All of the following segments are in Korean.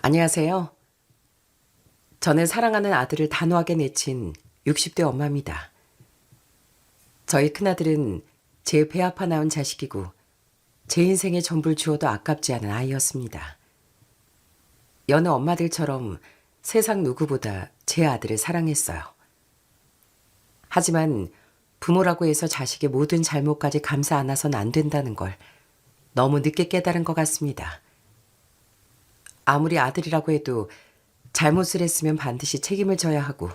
안녕하세요. 저는 사랑하는 아들을 단호하게 내친 60대 엄마입니다. 저희 큰아들은 제 배 아파 낳은 자식이고 제 인생의 전부를 주어도 아깝지 않은 아이였습니다. 여느 엄마들처럼 세상 누구보다 제 아들을 사랑했어요. 하지만 부모라고 해서 자식의 모든 잘못까지 감싸 안아선 안 된다는 걸 너무 늦게 깨달은 것 같습니다. 아무리 아들이라고 해도 잘못을 했으면 반드시 책임을 져야 하고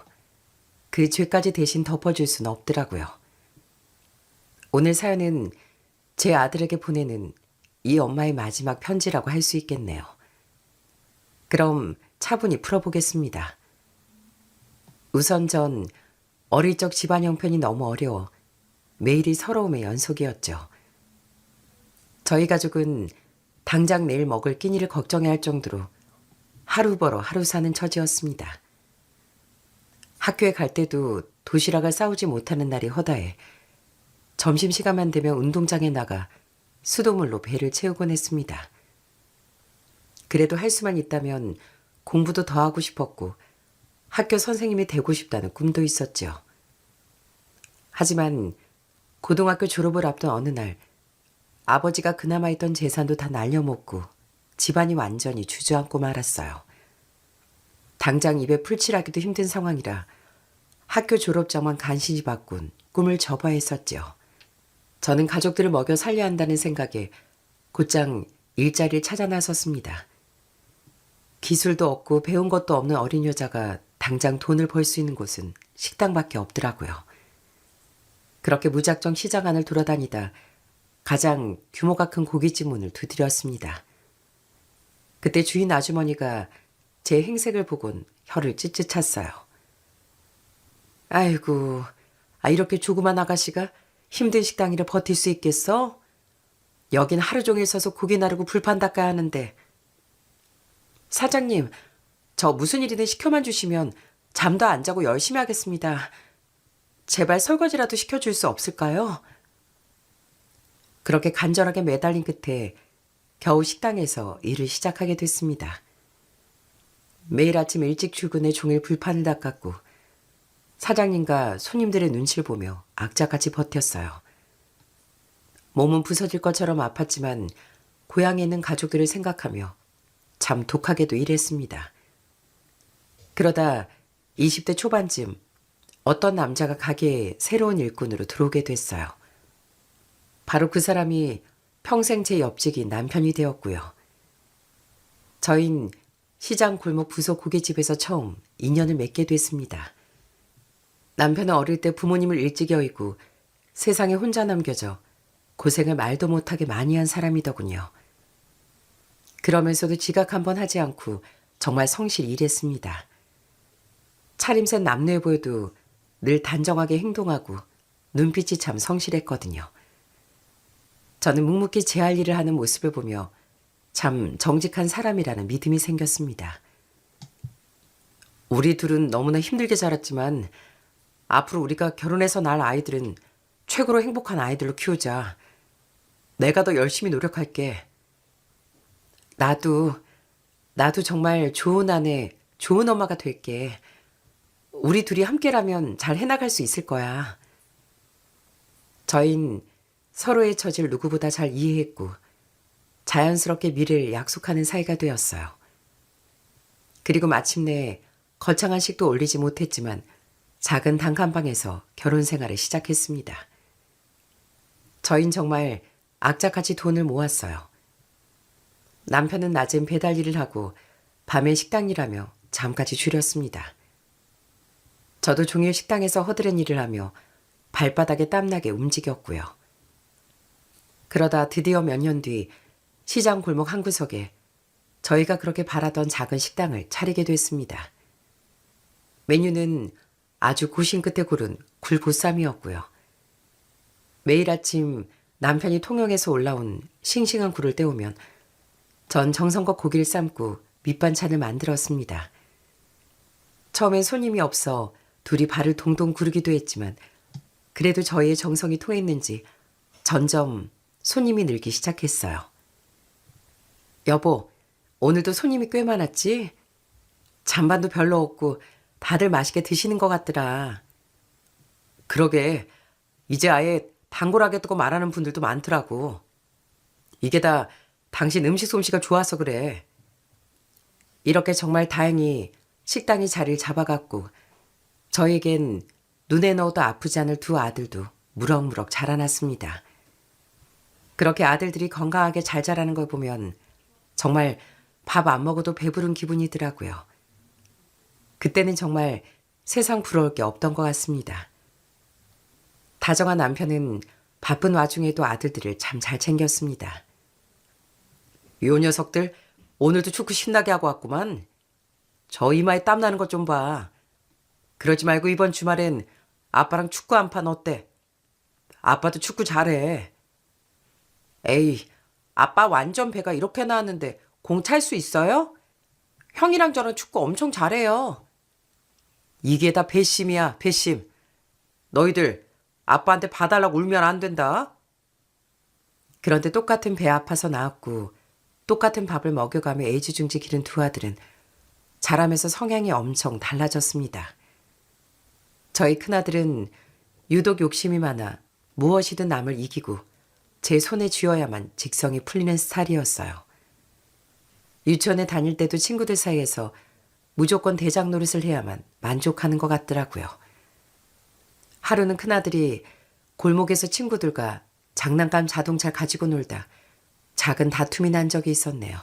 그 죄까지 대신 덮어줄 수는 없더라고요. 오늘 사연은 제 아들에게 보내는 이 엄마의 마지막 편지라고 할 수 있겠네요. 그럼 차분히 풀어보겠습니다. 우선 전 어릴 적 집안 형편이 너무 어려워 매일이 서러움의 연속이었죠. 저희 가족은 당장 내일 먹을 끼니를 걱정해야 할 정도로 하루 벌어 하루 사는 처지였습니다. 학교에 갈 때도 도시락을 싸우지 못하는 날이 허다해 점심시간만 되면 운동장에 나가 수돗물로 배를 채우곤 했습니다. 그래도 할 수만 있다면 공부도 더 하고 싶었고 학교 선생님이 되고 싶다는 꿈도 있었죠. 하지만 고등학교 졸업을 앞둔 어느 날 아버지가 그나마 있던 재산도 다 날려먹고 집안이 완전히 주저앉고 말았어요. 당장 입에 풀칠하기도 힘든 상황이라 학교 졸업장만 간신히 바꾼 꿈을 접어야 했었죠. 저는 가족들을 먹여 살려야 한다는 생각에 곧장 일자리를 찾아 나섰습니다. 기술도 없고 배운 것도 없는 어린 여자가 당장 돈을 벌 수 있는 곳은 식당밖에 없더라고요. 그렇게 무작정 시장 안을 돌아다니다 가장 규모가 큰 고깃집 문을 두드렸습니다. 그때 주인 아주머니가 제 행색을 보곤 혀를 찢찢 찼어요. 아이고, 이렇게 조그만 아가씨가 힘든 식당이라 버틸 수 있겠어? 여긴 하루 종일 서서 고기 나르고 불판 닦아야 하는데. 사장님, 저 무슨 일이든 시켜만 주시면 잠도 안 자고 열심히 하겠습니다. 제발 설거지라도 시켜줄 수 없을까요? 그렇게 간절하게 매달린 끝에 겨우 식당에서 일을 시작하게 됐습니다. 매일 아침 일찍 출근해 종일 불판을 닦았고 사장님과 손님들의 눈치를 보며 악착같이 버텼어요. 몸은 부서질 것처럼 아팠지만 고향에 있는 가족들을 생각하며 참 독하게도 일했습니다. 그러다 20대 초반쯤 어떤 남자가 가게에 새로운 일꾼으로 들어오게 됐어요. 바로 그 사람이 평생 제 옆집인 남편이 되었고요. 저흰 시장 골목 부서 고깃집에서 처음 인연을 맺게 됐습니다. 남편은 어릴 때 부모님을 일찍 여의고 세상에 혼자 남겨져 고생을 말도 못하게 많이 한 사람이더군요. 그러면서도 지각 한번 하지 않고 정말 성실히 일했습니다. 차림새 남루해 보여도 늘 단정하게 행동하고 눈빛이 참 성실했거든요. 저는 묵묵히 제 할 일을 하는 모습을 보며 참 정직한 사람이라는 믿음이 생겼습니다. 우리 둘은 너무나 힘들게 자랐지만 앞으로 우리가 결혼해서 낳을 아이들은 최고로 행복한 아이들로 키우자. 내가 더 열심히 노력할게. 나도 정말 좋은 아내, 좋은 엄마가 될게. 우리 둘이 함께라면 잘 해나갈 수 있을 거야. 저흰 서로의 처지를 누구보다 잘 이해했고 자연스럽게 미래를 약속하는 사이가 되었어요. 그리고 마침내 거창한 식도 올리지 못했지만 작은 단칸방에서 결혼 생활을 시작했습니다. 저흰 정말 악착같이 돈을 모았어요. 남편은 낮엔 배달 일을 하고 밤엔 식당 일하며 잠까지 줄였습니다. 저도 종일 식당에서 허드렛 일을 하며 발바닥에 땀나게 움직였고요. 그러다 드디어 몇 년 뒤 시장 골목 한 구석에 저희가 그렇게 바라던 작은 식당을 차리게 됐습니다. 메뉴는 아주 고심 끝에 고른 굴보쌈이었고요. 매일 아침 남편이 통영에서 올라온 싱싱한 굴을 떼오면 전 정성껏 고기를 삶고 밑반찬을 만들었습니다. 처음엔 손님이 없어 둘이 발을 동동 구르기도 했지만 그래도 저희의 정성이 통했는지 점점 손님이 늘기 시작했어요. 여보, 오늘도 손님이 꽤 많았지? 잔반도 별로 없고 다들 맛있게 드시는 것 같더라. 그러게, 이제 아예 단골하겠다고 말하는 분들도 많더라고. 이게 다 당신 음식 솜씨가 좋아서 그래. 이렇게 정말 다행히 식당이 자리를 잡아갔고 저에겐 눈에 넣어도 아프지 않을 두 아들도 무럭무럭 자라났습니다. 그렇게 아들들이 건강하게 잘 자라는 걸 보면 정말 밥 안 먹어도 배부른 기분이더라고요. 그때는 정말 세상 부러울 게 없던 것 같습니다. 다정한 남편은 바쁜 와중에도 아들들을 참 잘 챙겼습니다. 요 녀석들 오늘도 축구 신나게 하고 왔구만. 저 이마에 땀 나는 것 좀 봐. 그러지 말고 이번 주말엔 아빠랑 축구 한 판 어때? 아빠도 축구 잘해. 에이, 아빠 완전 배가 이렇게 나왔는데 공 찰 수 있어요? 형이랑 저랑 축구 엄청 잘해요. 이게 다 배심이야, 배심. 너희들 아빠한테 봐달라고 울면 안 된다. 그런데 똑같은 배 아파서 나왔고 똑같은 밥을 먹여가며 애지중지 기른 두 아들은 자라면서 성향이 엄청 달라졌습니다. 저희 큰아들은 유독 욕심이 많아 무엇이든 남을 이기고 제 손에 쥐어야만 직성이 풀리는 스타일이었어요. 유치원에 다닐 때도 친구들 사이에서 무조건 대장 노릇을 해야만 만족하는 것 같더라고요. 하루는 큰아들이 골목에서 친구들과 장난감 자동차 가지고 놀다 작은 다툼이 난 적이 있었네요.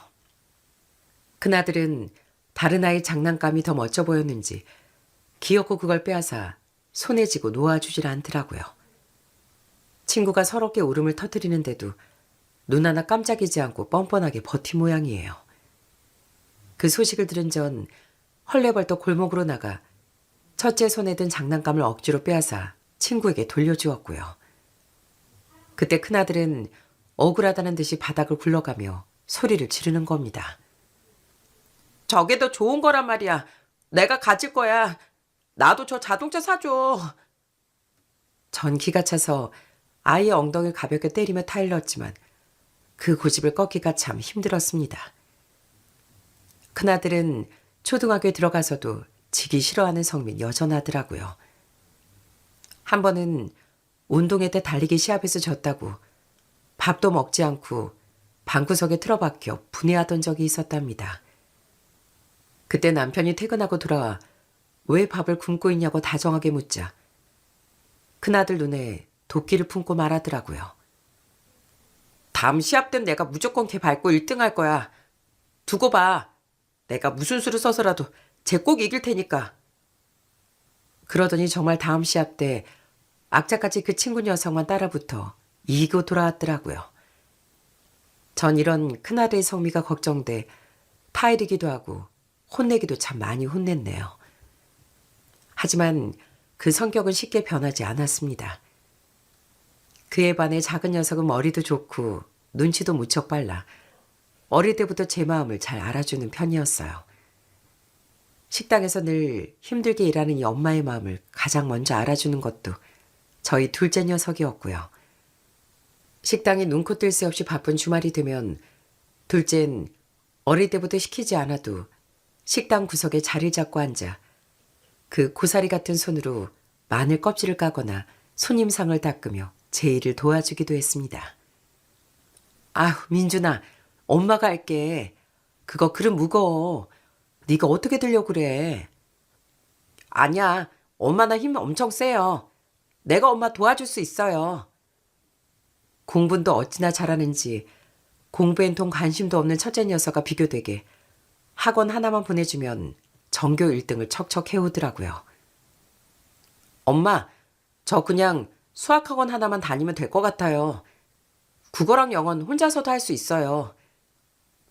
큰아들은 다른 아이 장난감이 더 멋져 보였는지 귀엽고 그걸 빼앗아 손에 쥐고 놓아주질 않더라고요. 친구가 서럽게 울음을 터뜨리는데도 눈 하나 깜짝이지 않고 뻔뻔하게 버틴 모양이에요. 그 소식을 들은 전 헐레벌떡 골목으로 나가 첫째 손에 든 장난감을 억지로 빼앗아 친구에게 돌려주었고요. 그때 큰아들은 억울하다는 듯이 바닥을 굴러가며 소리를 지르는 겁니다. 저게 더 좋은 거란 말이야. 내가 가질 거야. 나도 저 자동차 사줘. 전 기가 차서 아이의 엉덩이를 가볍게 때리며 타일렀지만 그 고집을 꺾기가 참 힘들었습니다. 큰아들은 초등학교에 들어가서도 지기 싫어하는 성민 여전하더라고요. 한 번은 운동회 때 달리기 시합에서 졌다고 밥도 먹지 않고 방구석에 틀어박혀 분해하던 적이 있었답니다. 그때 남편이 퇴근하고 돌아와 왜 밥을 굶고 있냐고 다정하게 묻자 큰아들 눈에 도끼를 품고 말하더라고요. 다음 시합 땐 내가 무조건 걔 밟고 1등 할 거야. 두고 봐. 내가 무슨 수를 써서라도 쟤 꼭 이길 테니까. 그러더니 정말 다음 시합 때 악착같이 그 친구 녀석만 따라붙어 이기고 돌아왔더라고요. 전 이런 큰아들의 성미가 걱정돼 타이르기도 하고 혼내기도 참 많이 혼냈네요. 하지만 그 성격은 쉽게 변하지 않았습니다. 그에 반해 작은 녀석은 머리도 좋고 눈치도 무척 빨라 어릴 때부터 제 마음을 잘 알아주는 편이었어요. 식당에서 늘 힘들게 일하는 이 엄마의 마음을 가장 먼저 알아주는 것도 저희 둘째 녀석이었고요. 식당이 눈코 뜰 새 없이 바쁜 주말이 되면 둘째는 어릴 때부터 시키지 않아도 식당 구석에 자리를 잡고 앉아 그 고사리 같은 손으로 마늘 껍질을 까거나 손님상을 닦으며 제 일을 도와주기도 했습니다. 아휴, 민준아, 엄마가 할게. 그거 그릇 무거워. 네가 어떻게 들려고 그래? 아니야, 엄마 나 힘 엄청 세요. 내가 엄마 도와줄 수 있어요. 공부도 어찌나 잘하는지 공부엔 통 관심도 없는 첫째 녀석과 비교되게 학원 하나만 보내주면 전교 1등을 척척 해오더라고요. 엄마, 저 그냥 수학학원 하나만 다니면 될 것 같아요. 국어랑 영어는 혼자서도 할 수 있어요.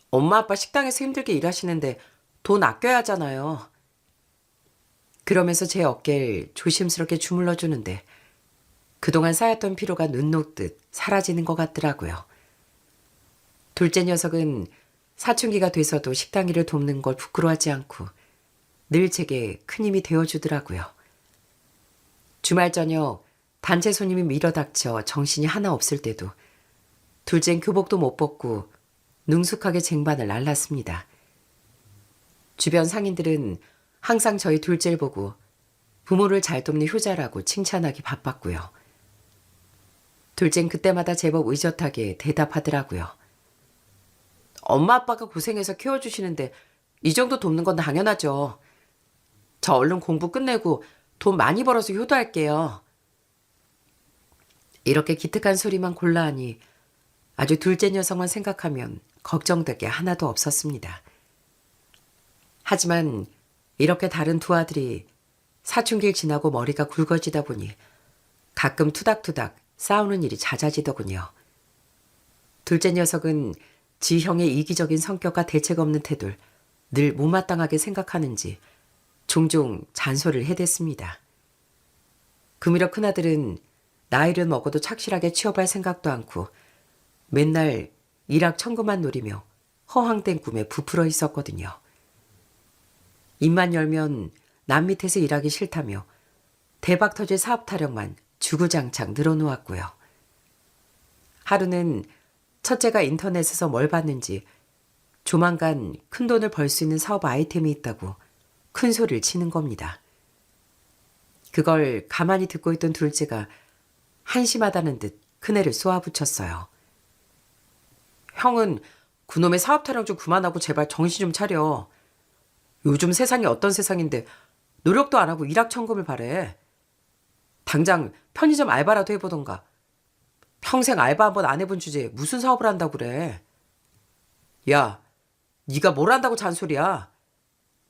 엄마 아빠 식당에서 힘들게 일하시는데 돈 아껴야 하잖아요. 그러면서 제 어깨를 조심스럽게 주물러 주는데 그동안 쌓였던 피로가 눈 녹듯 사라지는 것 같더라고요. 둘째 녀석은 사춘기가 돼서도 식당 일을 돕는 걸 부끄러워하지 않고 늘 제게 큰 힘이 되어주더라고요. 주말 저녁 단체 손님이 밀어닥쳐 정신이 하나 없을 때도 둘째는 교복도 못 벗고 능숙하게 쟁반을 날랐습니다. 주변 상인들은 항상 저희 둘째를 보고 부모를 잘 돕는 효자라고 칭찬하기 바빴고요. 둘째는 그때마다 제법 의젓하게 대답하더라고요. 엄마 아빠가 고생해서 키워주시는데 이 정도 돕는 건 당연하죠. 저 얼른 공부 끝내고 돈 많이 벌어서 효도할게요. 이렇게 기특한 소리만 골라하니 아주 둘째 녀석만 생각하면 걱정될 게 하나도 없었습니다. 하지만 이렇게 다른 두 아들이 사춘기를 지나고 머리가 굵어지다 보니 가끔 투닥투닥 싸우는 일이 잦아지더군요. 둘째 녀석은 지 형의 이기적인 성격과 대책 없는 태도를 늘 못마땅하게 생각하는지 종종 잔소리를 해댔습니다. 금이러 큰아들은 나이를 먹어도 착실하게 취업할 생각도 않고 맨날 일확천금만 노리며 허황된 꿈에 부풀어 있었거든요. 입만 열면 남 밑에서 일하기 싫다며 대박 터질 사업 타령만 주구장창 늘어놓았고요. 하루는 첫째가 인터넷에서 뭘 봤는지 조만간 큰 돈을 벌 수 있는 사업 아이템이 있다고 큰 소리를 치는 겁니다. 그걸 가만히 듣고 있던 둘째가 한심하다는 듯 큰애를 쏘아붙였어요. 형은 그놈의 사업 타령 좀 그만하고 제발 정신 좀 차려. 요즘 세상이 어떤 세상인데 노력도 안 하고 일확천금을 바래. 당장 편의점 알바라도 해보던가. 평생 알바 한 번 안 해본 주제에 무슨 사업을 한다고 그래. 야, 네가 뭘 한다고 잔소리야.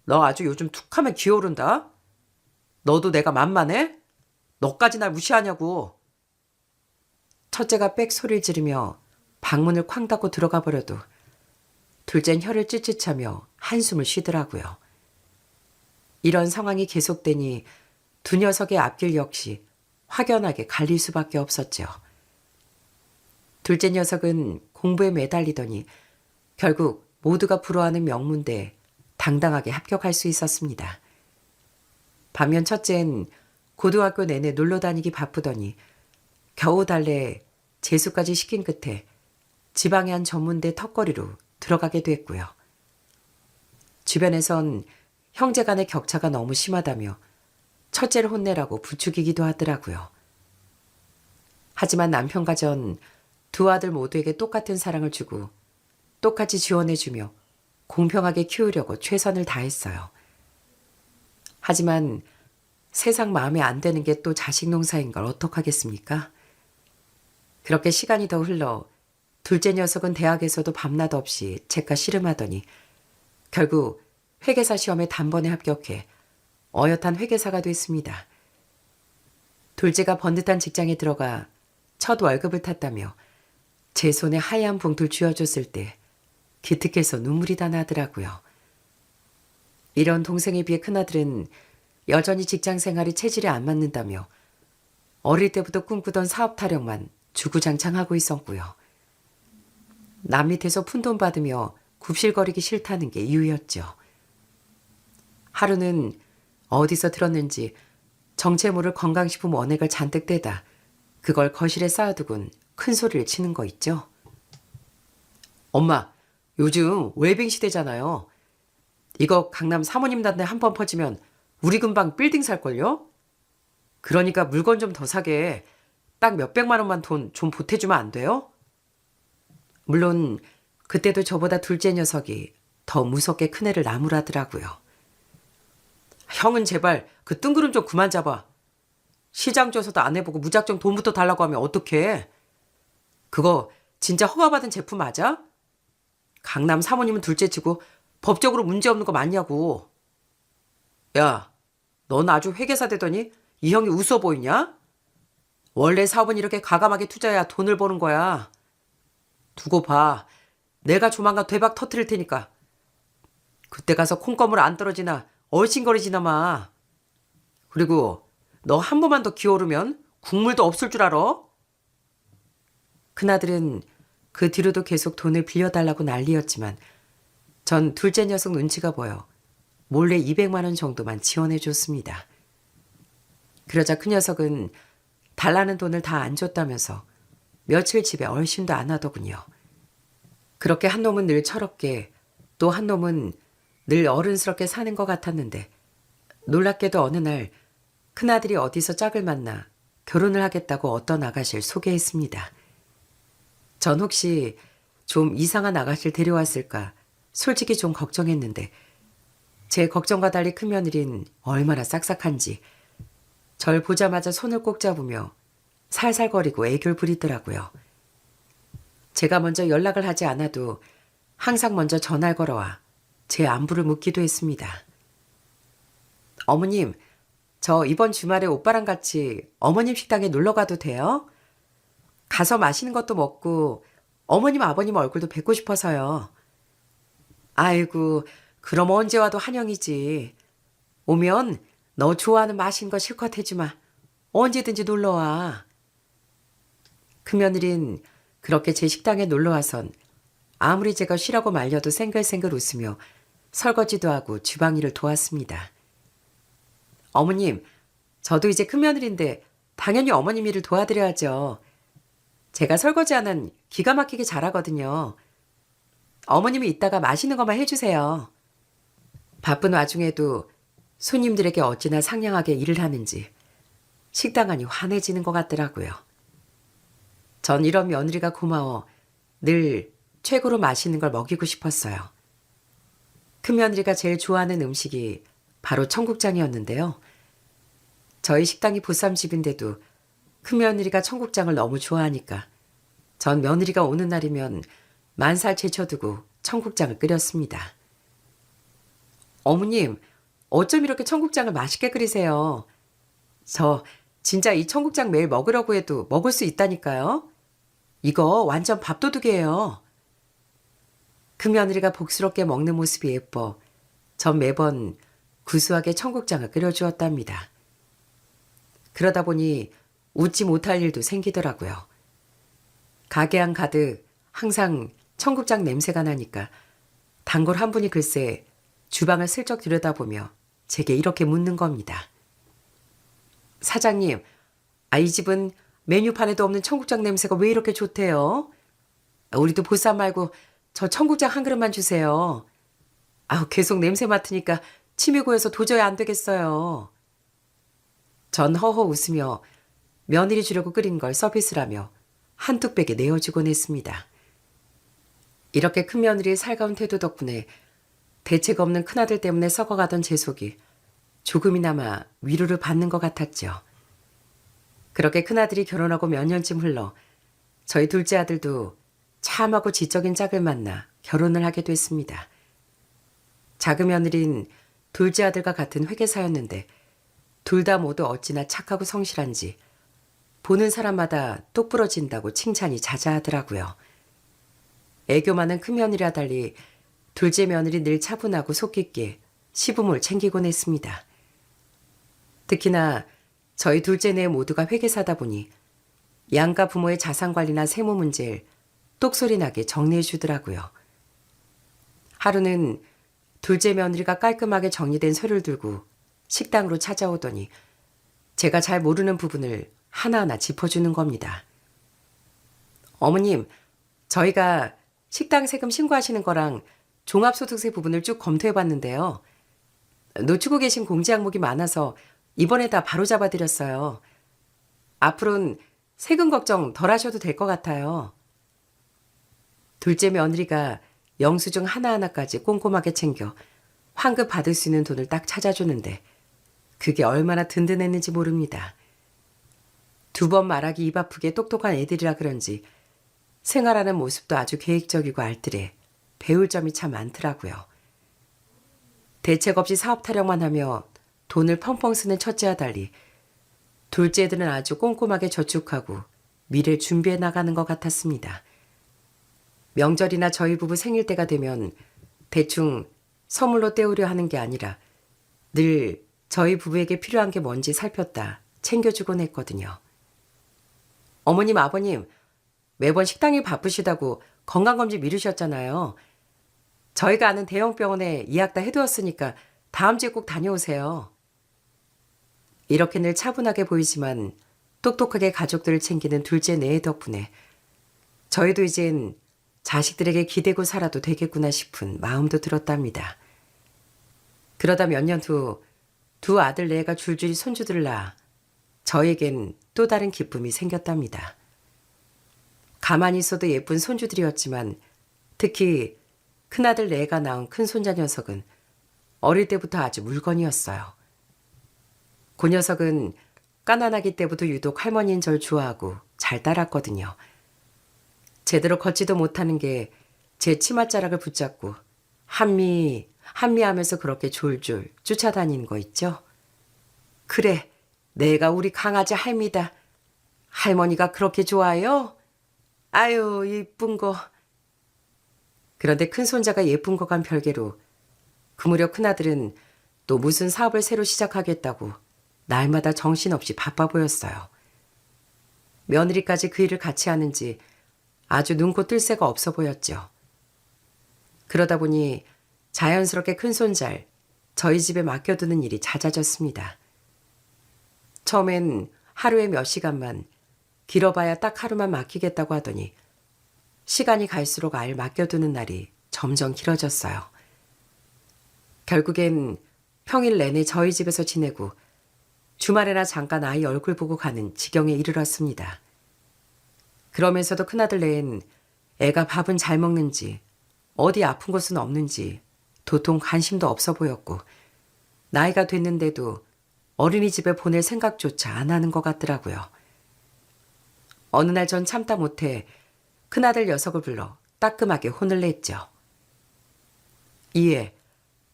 너 아주 요즘 툭하면 기어오른다. 너도 내가 만만해? 너까지 날 무시하냐고. 첫째가 빽 소리를 지르며 방문을 쾅 닫고 들어가 버려도 둘째는 혀를 찌릿하며 한숨을 쉬더라고요. 이런 상황이 계속되니 두 녀석의 앞길 역시 확연하게 갈릴 수밖에 없었죠. 둘째 녀석은 공부에 매달리더니 결국 모두가 부러워하는 명문대에 당당하게 합격할 수 있었습니다. 반면 첫째는 고등학교 내내 놀러 다니기 바쁘더니 겨우 달래 재수까지 시킨 끝에 지방의 한 전문대 턱걸이로 들어가게 됐고요. 주변에선 형제 간의 격차가 너무 심하다며 첫째를 혼내라고 부추기기도 하더라고요. 하지만 남편과 전 두 아들 모두에게 똑같은 사랑을 주고 똑같이 지원해주며 공평하게 키우려고 최선을 다했어요. 하지만 세상 마음에 안 드는 게 또 자식 농사인 걸 어떡하겠습니까? 그렇게 시간이 더 흘러 둘째 녀석은 대학에서도 밤낮 없이 책과 씨름하더니 결국 회계사 시험에 단번에 합격해 어엿한 회계사가 됐습니다. 둘째가 번듯한 직장에 들어가 첫 월급을 탔다며 제 손에 하얀 봉투를 쥐어줬을 때 기특해서 눈물이 다 나더라고요. 이런 동생에 비해 큰아들은 여전히 직장 생활이 체질에 안 맞는다며 어릴 때부터 꿈꾸던 사업 타령만 주구장창하고 있었고요. 남 밑에서 푼돈 받으며 굽실거리기 싫다는 게 이유였죠. 하루는 어디서 들었는지 정체 모를 건강식품 원액을 잔뜩 떼다 그걸 거실에 쌓아두곤 큰 소리를 치는 거 있죠. 엄마, 요즘 웰빙 시대잖아요. 이거 강남 사모님 단에 한 번 퍼지면 우리 금방 빌딩 살걸요? 그러니까 물건 좀 더 사게 딱 몇백만 원만 돈 좀 보태주면 안 돼요? 물론 그때도 저보다 둘째 녀석이 더 무섭게 큰애를 나무라더라고요. 형은 제발 그 뜬구름 좀 그만 잡아. 시장 조사도 안 해보고 무작정 돈부터 달라고 하면 어떡해. 그거 진짜 허가받은 제품 맞아? 강남 사모님은 둘째치고 법적으로 문제없는 거 맞냐고. 야, 넌 아주 회계사 되더니 이 형이 웃어 보이냐? 원래 사업은 이렇게 과감하게 투자해야 돈을 버는 거야. 두고 봐. 내가 조만간 대박 터트릴 테니까. 그때 가서 콩고물 안 떨어지나 얼씬거리지나 마. 그리고 너 한 번만 더 기어오르면 국물도 없을 줄 알아? 큰아들은 그 뒤로도 계속 돈을 빌려달라고 난리였지만 전 둘째 녀석 눈치가 보여 몰래 200만 원 정도만 지원해 줬습니다. 그러자 그 녀석은 달라는 돈을 다 안 줬다면서 며칠 집에 얼씬도 안 하더군요. 그렇게 한 놈은 늘 철없게 또 한 놈은 늘 어른스럽게 사는 것 같았는데 놀랍게도 어느 날 큰아들이 어디서 짝을 만나 결혼을 하겠다고 어떤 아가씨를 소개했습니다. 전 혹시 좀 이상한 아가씨를 데려왔을까 솔직히 좀 걱정했는데 제 걱정과 달리 큰며느린 얼마나 싹싹한지 절 보자마자 손을 꼭 잡으며 살살거리고 애교를 부리더라고요. 제가 먼저 연락을 하지 않아도 항상 먼저 전화를 걸어와 제 안부를 묻기도 했습니다. 어머님, 저 이번 주말에 오빠랑 같이 어머님 식당에 놀러 가도 돼요? 가서 맛있는 것도 먹고 어머님 아버님 얼굴도 뵙고 싶어서요. 아이고, 그럼 언제 와도 환영이지. 오면 너 좋아하는 맛있는 거 실컷 해주마. 언제든지 놀러와. 큰며느린 그렇게 제 식당에 놀러와선 아무리 제가 쉬라고 말려도 생글생글 웃으며 설거지도 하고 주방 일을 도왔습니다. 어머님, 저도 이제 큰며느리인데 당연히 어머님 일을 도와드려야죠. 제가 설거지 하나는 기가 막히게 잘하거든요. 어머님이 이따가 맛있는 것만 해주세요. 바쁜 와중에도 손님들에게 어찌나 상냥하게 일을 하는지 식당 안이 환해지는 것 같더라고요. 전 이런 며느리가 고마워 늘 최고로 맛있는 걸 먹이고 싶었어요. 큰며느리가 제일 좋아하는 음식이 바로 청국장이었는데요. 저희 식당이 보쌈집인데도 큰며느리가 청국장을 너무 좋아하니까 전 며느리가 오는 날이면 만살 제쳐두고 청국장을 끓였습니다. 어머님, 어쩜 이렇게 청국장을 맛있게 끓이세요? 저 진짜 이 청국장 매일 먹으려고 해도 먹을 수 있다니까요. 이거 완전 밥도둑이에요. 큰며느리가 복스럽게 먹는 모습이 예뻐 전 매번 구수하게 청국장을 끓여주었답니다. 그러다 보니 웃지 못할 일도 생기더라고요. 가게 안 가득 항상 청국장 냄새가 나니까 단골 한 분이 글쎄 주방을 슬쩍 들여다보며 제게 이렇게 묻는 겁니다. 사장님, 이 집은 메뉴판에도 없는 청국장 냄새가 왜 이렇게 좋대요? 우리도 보쌈 말고 저 청국장 한 그릇만 주세요. 계속 냄새 맡으니까 침이 고여서 도저히 안 되겠어요. 전 허허 웃으며 며느리 주려고 끓인 걸 서비스라며 한뚝배기 내어주곤 했습니다. 이렇게 큰며느리의 살가운 태도 덕분에 대책 없는 큰아들 때문에 썩어가던 제 속이 조금이나마 위로를 받는 것 같았죠. 그렇게 큰아들이 결혼하고 몇 년쯤 흘러 저희 둘째 아들도 참하고 지적인 짝을 만나 결혼을 하게 됐습니다. 작은 며느린 둘째 아들과 같은 회계사였는데 둘 다 모두 어찌나 착하고 성실한지 보는 사람마다 똑부러진다고 칭찬이 자자하더라고요. 애교 많은 큰며느리와 달리 둘째 며느리 늘 차분하고 속 깊게 시부모를 챙기곤 했습니다. 특히나 저희 둘째네 모두가 회계사다 보니 양가 부모의 자산관리나 세무 문제를 똑소리 나게 정리해 주더라고요. 하루는 둘째 며느리가 깔끔하게 정리된 서류를 들고 식당으로 찾아오더니 제가 잘 모르는 부분을 하나하나 짚어주는 겁니다. 어머님, 저희가 식당 세금 신고하시는 거랑 종합소득세 부분을 쭉 검토해 봤는데요. 놓치고 계신 공제 항목이 많아서 이번에 다 바로잡아 드렸어요. 앞으로는 세금 걱정 덜 하셔도 될 것 같아요. 둘째 며느리가 영수증 하나하나까지 꼼꼼하게 챙겨 환급 받을 수 있는 돈을 딱 찾아주는데 그게 얼마나 든든했는지 모릅니다. 두 번 말하기 입 아프게 똑똑한 애들이라 그런지 생활하는 모습도 아주 계획적이고 알뜰해 배울 점이 참 많더라고요. 대책 없이 사업 타령만 하며 돈을 펑펑 쓰는 첫째와 달리 둘째들은 아주 꼼꼼하게 저축하고 미래를 준비해 나가는 것 같았습니다. 명절이나 저희 부부 생일 때가 되면 대충 선물로 때우려 하는 게 아니라 늘 저희 부부에게 필요한 게 뭔지 살폈다 챙겨주곤 했거든요. 어머님, 아버님, 매번 식당이 바쁘시다고 건강검진 미루셨잖아요. 저희가 아는 대형병원에 예약 다 해두었으니까 다음 주에 꼭 다녀오세요. 이렇게 늘 차분하게 보이지만 똑똑하게 가족들을 챙기는 둘째 내의 덕분에 저희도 이젠 자식들에게 기대고 살아도 되겠구나 싶은 마음도 들었답니다. 그러다 몇 년 후 두 아들 네가 줄줄이 손주들을 낳아 저에겐 또 다른 기쁨이 생겼답니다. 가만히 있어도 예쁜 손주들이었지만 특히 큰아들 네가 낳은 큰손자 녀석은 어릴 때부터 아주 물건이었어요. 그 녀석은 까난아기 때부터 유독 할머니인 절 좋아하고 잘 따랐거든요. 제대로 걷지도 못하는 게 제 치맛자락을 붙잡고 한미 하면서 그렇게 졸졸 쫓아다니는 거 있죠. 그래, 내가 우리 강아지 할미다. 할머니가 그렇게 좋아요? 아유, 이쁜 거. 그런데 큰손자가 예쁜 거간 별개로 그 무렵 큰아들은 또 무슨 사업을 새로 시작하겠다고 날마다 정신없이 바빠 보였어요. 며느리까지 그 일을 같이 하는지 아주 눈코 뜰 새가 없어 보였죠. 그러다 보니 자연스럽게 큰손잘 저희 집에 맡겨두는 일이 잦아졌습니다. 처음엔 하루에 몇 시간만, 길어봐야 딱 하루만 맡기겠다고 하더니 시간이 갈수록 알 맡겨두는 날이 점점 길어졌어요. 결국엔 평일 내내 저희 집에서 지내고 주말에나 잠깐 아이 얼굴 보고 가는 지경에 이르렀습니다. 그러면서도 큰아들 내엔 애가 밥은 잘 먹는지 어디 아픈 곳은 없는지 도통 관심도 없어 보였고 나이가 됐는데도 어린이집에 보낼 생각조차 안 하는 것 같더라고요. 어느 날 전 참다 못해 큰아들 녀석을 불러 따끔하게 혼을 냈죠. 이애,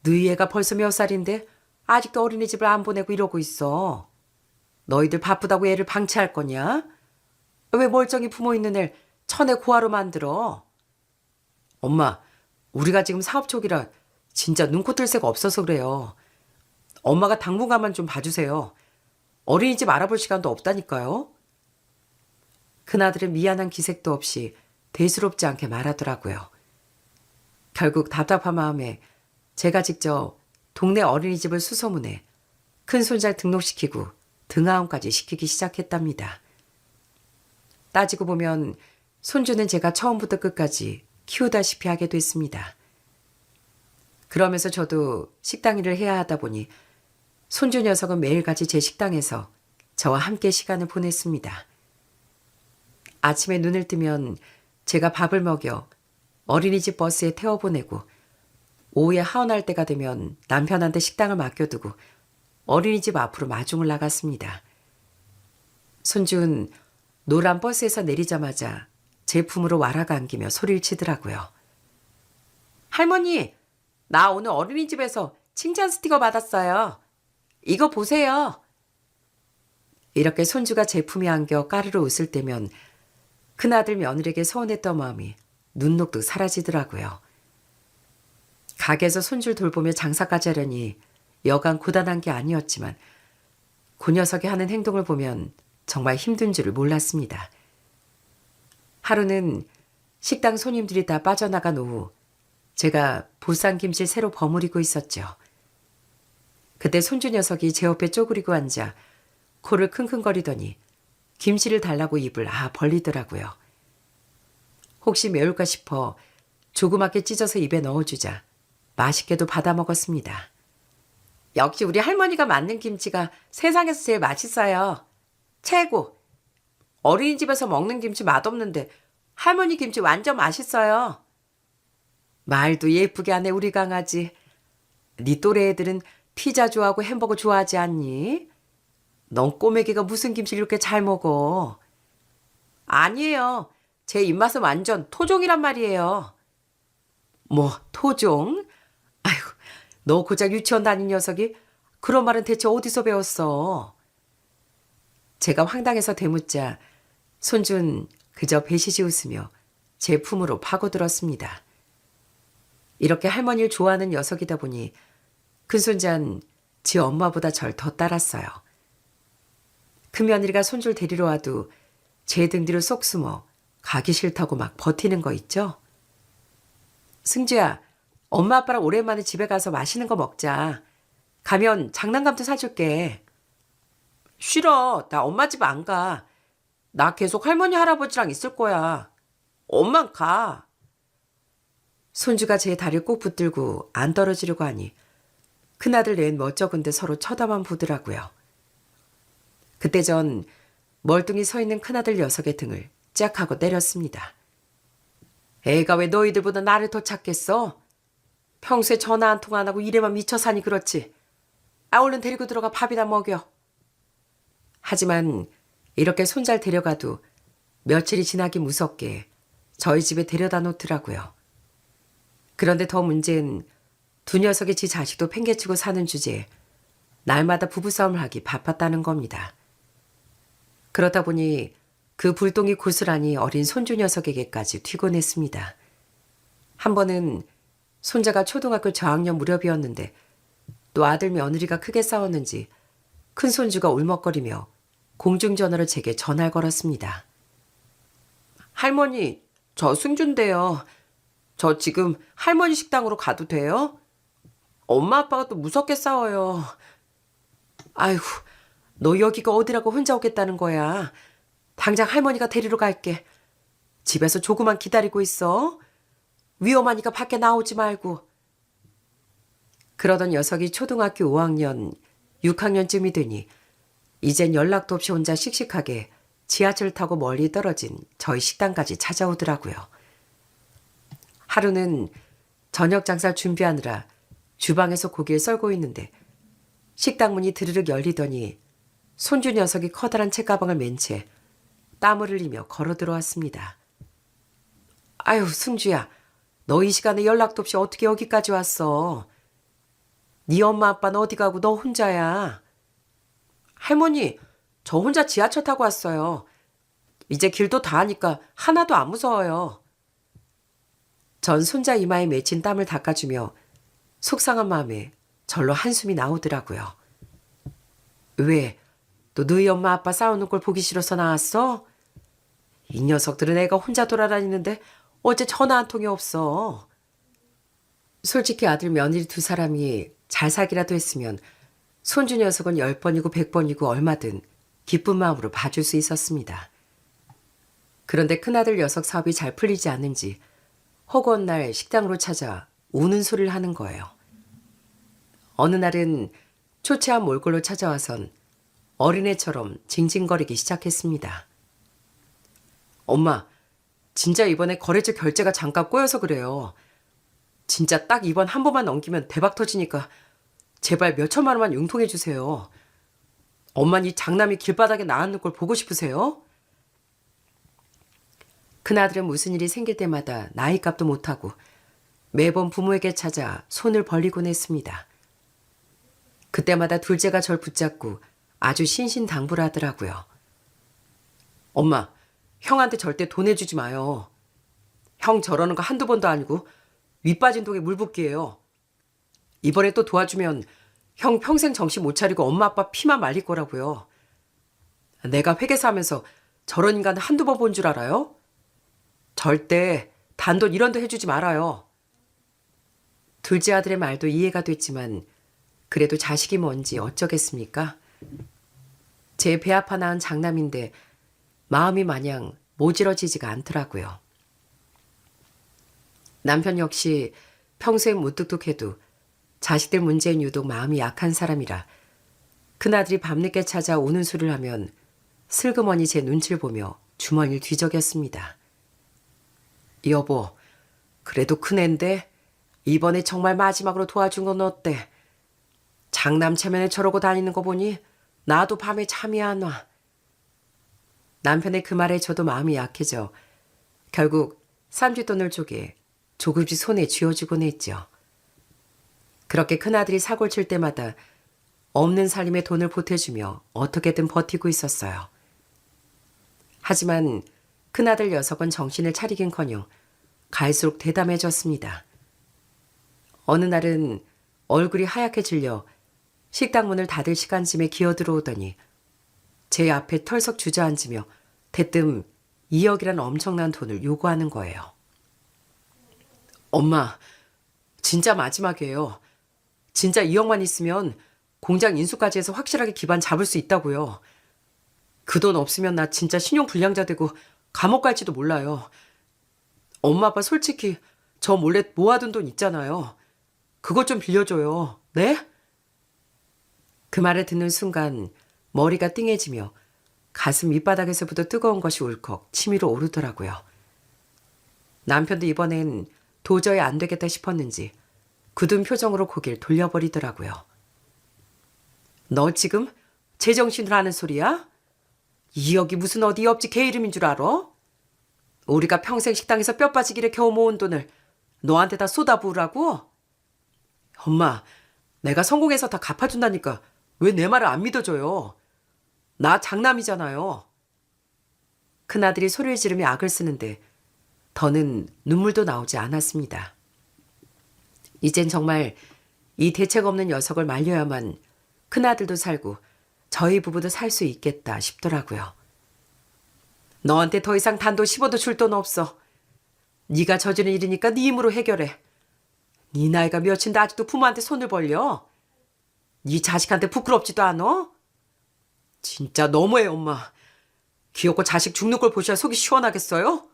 너희 애가 벌써 몇 살인데 아직도 어린이집을 안 보내고 이러고 있어. 너희들 바쁘다고 애를 방치할 거냐? 왜 멀쩡히 부모 있는 애를 천에 고아로 만들어? 엄마, 우리가 지금 사업 초기라 진짜 눈코 뜰 새가 없어서 그래요. 엄마가 당분간만 좀 봐주세요. 어린이집 알아볼 시간도 없다니까요. 큰아들은 미안한 기색도 없이 대수롭지 않게 말하더라고요. 결국 답답한 마음에 제가 직접 동네 어린이집을 수소문해 큰손잘 등록시키고 등하원까지 시키기 시작했답니다. 따지고 보면 손주는 제가 처음부터 끝까지 키우다시피 하게 됐습니다. 그러면서 저도 식당 일을 해야 하다 보니 손주 녀석은 매일같이 제 식당에서 저와 함께 시간을 보냈습니다. 아침에 눈을 뜨면 제가 밥을 먹여 어린이집 버스에 태워보내고 오후에 하원할 때가 되면 남편한테 식당을 맡겨두고 어린이집 앞으로 마중을 나갔습니다. 손주는 노란 버스에서 내리자마자 제 품으로 와라가 안기며 소리를 치더라고요. 할머니, 나 오늘 어린이집에서 칭찬 스티커 받았어요. 이거 보세요. 이렇게 손주가 제 품에 안겨 까르르 웃을 때면 큰아들 며느리에게 서운했던 마음이 눈녹듯 사라지더라고요. 가게에서 손주를 돌보며 장사까지 하려니 여간 고단한 게 아니었지만 그 녀석이 하는 행동을 보면 정말 힘든 줄을 몰랐습니다. 하루는 식당 손님들이 다 빠져나간 오후 제가 보쌈김치를 새로 버무리고 있었죠. 그때 손주 녀석이 제 옆에 쪼그리고 앉아 코를 킁킁거리더니 김치를 달라고 입을 벌리더라고요. 혹시 매울까 싶어 조그맣게 찢어서 입에 넣어주자 맛있게도 받아 먹었습니다. 역시 우리 할머니가 만든 김치가 세상에서 제일 맛있어요. 최고. 어린이집에서 먹는 김치 맛없는데 할머니 김치 완전 맛있어요. 말도 예쁘게 하네 우리 강아지. 네 또래 애들은 피자 좋아하고 햄버거 좋아하지 않니? 넌 꼬매기가 무슨 김치를 이렇게 잘 먹어. 아니에요. 제 입맛은 완전 토종이란 말이에요. 뭐 토종? 아이고, 너 고작 유치원 다닌 녀석이 그런 말은 대체 어디서 배웠어? 제가 황당해서 되묻자 손준 그저 배시지 웃으며 제 품으로 파고들었습니다. 이렇게 할머니를 좋아하는 녀석이다 보니 큰손자는 지 엄마보다 절 더 따랐어요. 큰며느리가 손주를 데리러 와도 제 등 뒤로 쏙 숨어 가기 싫다고 막 버티는 거 있죠? 승주야, 엄마 아빠랑 오랜만에 집에 가서 맛있는 거 먹자. 가면 장난감도 사줄게. 싫어. 나 엄마 집 안 가. 나 계속 할머니 할아버지랑 있을 거야. 엄만 가. 손주가 제 다리를 꼭 붙들고 안 떨어지려고 하니 큰아들 낸 멋쩍은데 서로 쳐다만 보더라고요. 그때 전 멀뚱히 서 있는 큰아들 녀석의 등을 짝 하고 때렸습니다. 애가 왜 너희들보다 나를 더 찾겠어? 평소에 전화 한 통 안 하고 일에만 미쳐 사니 그렇지. 얼른 데리고 들어가 밥이나 먹여. 하지만 이렇게 손잘 데려가도 며칠이 지나기 무섭게 저희 집에 데려다 놓더라고요. 그런데 더 문제는 두 녀석이 지 자식도 팽개치고 사는 주제에 날마다 부부싸움을 하기 바빴다는 겁니다. 그러다 보니 그 불똥이 고스란히 어린 손주 녀석에게까지 튀곤 했습니다. 한 번은 손자가 초등학교 저학년 무렵이었는데 또 아들 며느리가 크게 싸웠는지 큰 손주가 울먹거리며 공중전화로 제게 전화를 걸었습니다. 할머니, 저 승준데요. 저 지금 할머니 식당으로 가도 돼요? 엄마 아빠가 또 무섭게 싸워요. 아이고, 너 여기가 어디라고 혼자 오겠다는 거야. 당장 할머니가 데리러 갈게. 집에서 조금만 기다리고 있어. 위험하니까 밖에 나오지 말고. 그러던 녀석이 초등학교 5학년, 6학년쯤이 되니 이젠 연락도 없이 혼자 씩씩하게 지하철 타고 멀리 떨어진 저희 식당까지 찾아오더라고요. 하루는 저녁 장사 준비하느라 주방에서 고기를 썰고 있는데 식당 문이 드르륵 열리더니 손주 녀석이 커다란 책가방을 맨 채 땀을 흘리며 걸어 들어왔습니다. 아유, 승주야, 너 이 시간에 연락도 없이 어떻게 여기까지 왔어? 네 엄마 아빠는 어디 가고 너 혼자야? 할머니, 저 혼자 지하철 타고 왔어요. 이제 길도 다 하니까 하나도 안 무서워요. 전 손자 이마에 맺힌 땀을 닦아주며 속상한 마음에 절로 한숨이 나오더라고요. 왜? 또 너희 엄마 아빠 싸우는 걸 보기 싫어서 나왔어? 이 녀석들은 애가 혼자 돌아다니는데 어째 전화 한 통이 없어. 솔직히 아들 며느리 두 사람이 잘 살기라도 했으면 손주 녀석은 10번이고 100번이고 얼마든 기쁜 마음으로 봐줄 수 있었습니다. 그런데 큰아들 녀석 사업이 잘 풀리지 않는지 허구한 날 식당으로 찾아 우는 소리를 하는 거예요. 어느 날은 초췌한 몰골로 찾아와선 어린애처럼 징징거리기 시작했습니다. 엄마, 진짜 이번에 거래처 결제가 잠깐 꼬여서 그래요. 진짜 딱 이번 한 번만 넘기면 대박 터지니까 제발 몇 천만 원만 융통해 주세요. 엄마는 이 장남이 길바닥에 나앉는 걸 보고 싶으세요? 큰아들은 무슨 일이 생길 때마다 나이값도 못하고 매번 부모에게 찾아 손을 벌리곤 했습니다. 그때마다 둘째가 절 붙잡고 아주 신신당부를 하더라고요. 엄마, 형한테 절대 돈 해주지 마요. 형 저러는 거 한두 번도 아니고 윗빠진 독에 물 붓기예요. 이번에 또 도와주면 형 평생 정신 못 차리고 엄마 아빠 피만 말릴 거라고요. 내가 회계사 하면서 저런 인간 한두 번 본 줄 알아요? 절대 단돈 1원도 해주지 말아요. 둘째 아들의 말도 이해가 됐지만 그래도 자식이 뭔지 어쩌겠습니까? 제 배 아파 낳은 장남인데 마음이 마냥 모질어지지가 않더라고요. 남편 역시 평소엔 무뚝뚝해도 자식들 문제엔 유독 마음이 약한 사람이라 큰아들이 밤늦게 찾아 우는 소리를 하면 슬그머니 제 눈치를 보며 주머니를 뒤적였습니다. 여보, 그래도 큰애인데 이번에 정말 마지막으로 도와준 건 어때? 장남 체면에 저러고 다니는 거 보니 나도 밤에 잠이 안 와. 남편의 그 말에 저도 마음이 약해져 결국 삼쥐돈을 쪼개 조금씩 손에 쥐어주곤 했죠. 그렇게 큰아들이 사고를 칠 때마다 없는 살림에 돈을 보태주며 어떻게든 버티고 있었어요. 하지만 큰아들 녀석은 정신을 차리긴커녕 갈수록 대담해졌습니다. 어느 날은 얼굴이 하얗게 질려 식당 문을 닫을 시간쯤에 기어들어오더니 제 앞에 털썩 주저앉으며 대뜸 2억이란 엄청난 돈을 요구하는 거예요. 엄마, 진짜 마지막이에요. 진짜 2억만 있으면 공장 인수까지 해서 확실하게 기반 잡을 수 있다고요. 그 돈 없으면 나 진짜 신용불량자 되고 감옥 갈지도 몰라요. 엄마 아빠 솔직히 저 몰래 모아둔 돈 있잖아요. 그것 좀 빌려줘요. 네? 그 말을 듣는 순간 머리가 띵해지며 가슴 밑바닥에서부터 뜨거운 것이 울컥 치밀어 오르더라고요. 남편도 이번엔 도저히 안 되겠다 싶었는지 굳은 표정으로 고개를 돌려버리더라고요. 너 지금 제정신으로 하는 소리야? 이 여기 무슨 어디 옆집 개 이름인 줄 알아? 우리가 평생 식당에서 뼈 빠지기를 겨우 모은 돈을 너한테 다 쏟아부으라고? 엄마, 내가 성공해서 다 갚아준다니까 왜 내 말을 안 믿어줘요? 나 장남이잖아요. 큰아들이 소리를 지르며 악을 쓰는데 더는 눈물도 나오지 않았습니다. 이젠 정말 이 대책 없는 녀석을 말려야만 큰아들도 살고 저희 부부도 살 수 있겠다 싶더라고요. 너한테 더 이상 단돈 10원도 줄 돈 없어. 네가 저지른 일이니까 네 힘으로 해결해. 네 나이가 몇인데 아직도 부모한테 손을 벌려? 네 자식한테 부끄럽지도 않아? 진짜 너무해, 엄마. 귀엽고 자식 죽는 걸 보셔야 속이 시원하겠어요?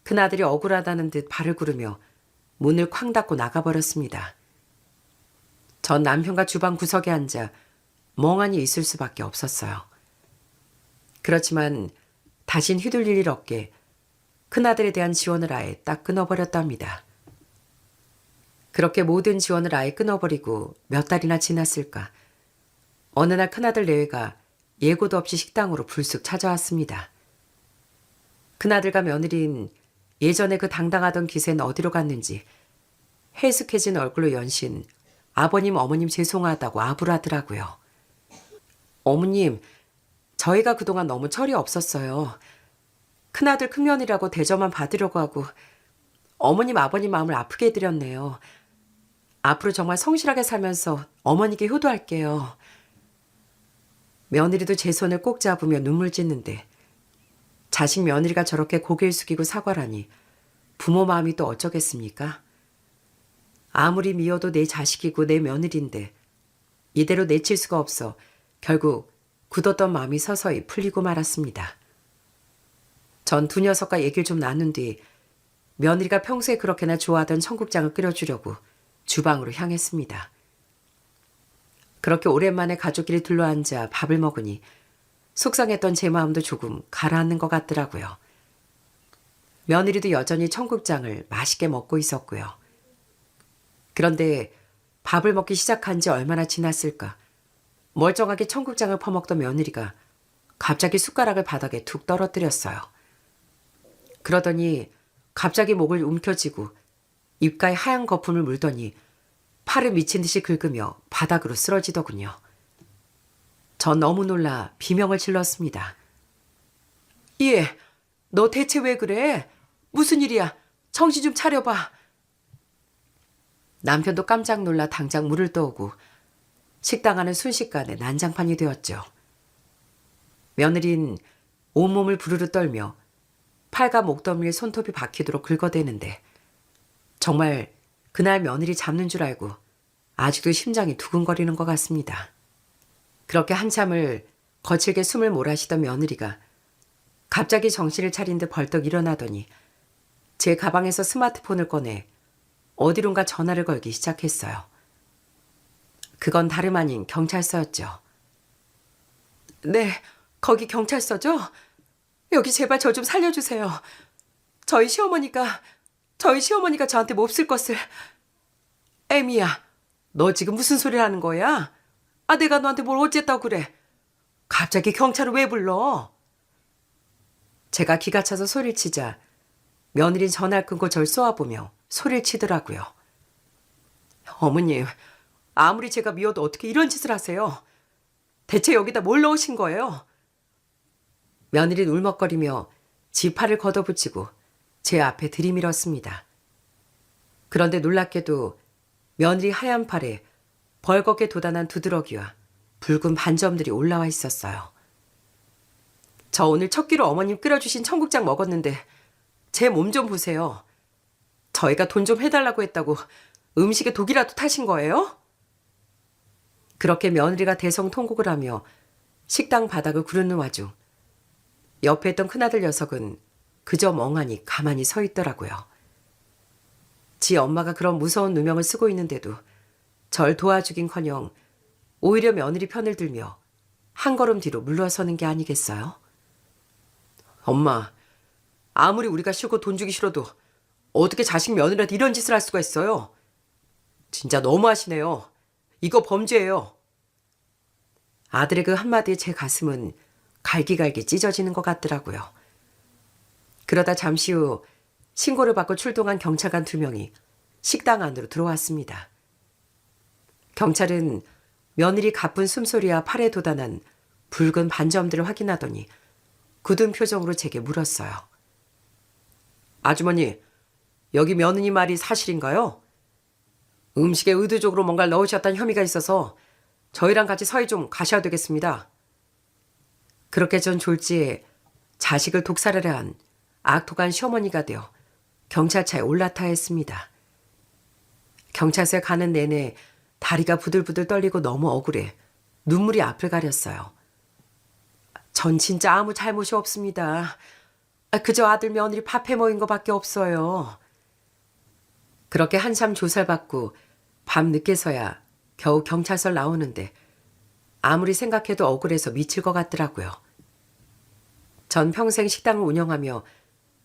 큰아들이 억울하다는 듯 발을 구르며 문을 쾅 닫고 나가버렸습니다. 전 남편과 주방 구석에 앉아 멍하니 있을 수밖에 없었어요. 그렇지만 다신 휘둘릴 일 없게 큰아들에 대한 지원을 아예 딱 끊어버렸답니다. 그렇게 모든 지원을 아예 끊어버리고 몇 달이나 지났을까. 어느 날 큰아들 내외가 예고도 없이 식당으로 불쑥 찾아왔습니다. 큰아들과 며느리인 예전에 그 당당하던 기세는 어디로 갔는지 해숙해진 얼굴로 연신 아버님, 어머님 죄송하다고 아부라더라고요. 어머님, 저희가 그동안 너무 철이 없었어요. 큰아들 큰며느리라고 대접만 받으려고 하고 어머님, 아버님 마음을 아프게 해드렸네요. 앞으로 정말 성실하게 살면서 어머니께 효도할게요. 며느리도 제 손을 꼭 잡으며 눈물 짓는데 자식 며느리가 저렇게 고개를 숙이고 사과라니 부모 마음이 또 어쩌겠습니까? 아무리 미워도 내 자식이고 내 며느리인데 이대로 내칠 수가 없어 결국 굳었던 마음이 서서히 풀리고 말았습니다. 전 두 녀석과 얘기를 좀 나눈 뒤 며느리가 평소에 그렇게나 좋아하던 청국장을 끓여주려고 주방으로 향했습니다. 그렇게 오랜만에 가족끼리 둘러앉아 밥을 먹으니 속상했던 제 마음도 조금 가라앉는 것 같더라고요. 며느리도 여전히 청국장을 맛있게 먹고 있었고요. 그런데 밥을 먹기 시작한 지 얼마나 지났을까. 멀쩡하게 청국장을 퍼먹던 며느리가 갑자기 숟가락을 바닥에 툭 떨어뜨렸어요. 그러더니 갑자기 목을 움켜쥐고 입가에 하얀 거품을 물더니 팔을 미친 듯이 긁으며 바닥으로 쓰러지더군요. 전 너무 놀라 비명을 질렀습니다. 얘, 너 대체 왜 그래? 무슨 일이야? 정신 좀 차려봐. 남편도 깜짝 놀라 당장 물을 떠오고 식당 안은 순식간에 난장판이 되었죠. 며느린 온몸을 부르르 떨며 팔과 목덜미에 손톱이 박히도록 긁어대는데 정말 그날 며느리 잡는 줄 알고 아직도 심장이 두근거리는 것 같습니다. 그렇게 한참을 거칠게 숨을 몰아쉬던 며느리가 갑자기 정신을 차린 듯 벌떡 일어나더니 제 가방에서 스마트폰을 꺼내 어디론가 전화를 걸기 시작했어요. 그건 다름 아닌 경찰서였죠. 네, 거기 경찰서죠? 여기 제발 저 좀 살려주세요. 저희 시어머니가 저한테 몹쓸 것을. 애미야, 너 지금 무슨 소리를 하는 거야? 아, 내가 너한테 뭘 어쨌다고 그래? 갑자기 경찰을 왜 불러? 제가 기가 차서 소리를 치자 며느리 전화를 끊고 절 쏘아보며 소리를 치더라고요. 어머님, 아무리 제가 미워도 어떻게 이런 짓을 하세요? 대체 여기다 뭘 넣으신 거예요? 며느리는 울먹거리며 지팔을 걷어붙이고 제 앞에 들이밀었습니다. 그런데 놀랍게도 며느리 하얀 팔에 벌겋게 돋아난 두드러기와 붉은 반점들이 올라와 있었어요. 저 오늘 첫 끼로 어머님 끓여주신 청국장 먹었는데 제 몸 좀 보세요. 저희가 돈 좀 해달라고 했다고 음식에 독이라도 타신 거예요? 그렇게 며느리가 대성통곡을 하며 식당 바닥을 구르는 와중 옆에 있던 큰아들 녀석은 그저 멍하니 가만히 서 있더라고요. 지 엄마가 그런 무서운 누명을 쓰고 있는데도 절 도와주긴커녕 오히려 며느리 편을 들며 한 걸음 뒤로 물러서는 게 아니겠어요? 엄마, 아무리 우리가 싫고 돈 주기 싫어도 어떻게 자식 며느리한테 이런 짓을 할 수가 있어요? 진짜 너무하시네요. 이거 범죄예요. 아들의 그 한마디에 제 가슴은 갈기갈기 찢어지는 것 같더라고요. 그러다 잠시 후 신고를 받고 출동한 경찰관 2명이 식당 안으로 들어왔습니다. 경찰은 며느리 가쁜 숨소리와 팔에 돋아난 붉은 반점들을 확인하더니 굳은 표정으로 제게 물었어요. 아주머니, 여기 며느리 말이 사실인가요? 음식에 의도적으로 뭔가를 넣으셨다는 혐의가 있어서 저희랑 같이 서해 좀 가셔야 되겠습니다. 그렇게 전 졸지에 자식을 독살하려 한 악독한 시어머니가 되어 경찰차에 올라타야 했습니다. 경찰서에 가는 내내 다리가 부들부들 떨리고 너무 억울해 눈물이 앞을 가렸어요. 전 진짜 아무 잘못이 없습니다. 그저 아들 며느리 밥해 먹인 것밖에 없어요. 그렇게 한참 조사받고 밤 늦게서야 겨우 경찰서를 나오는데 아무리 생각해도 억울해서 미칠 것 같더라고요. 전 평생 식당을 운영하며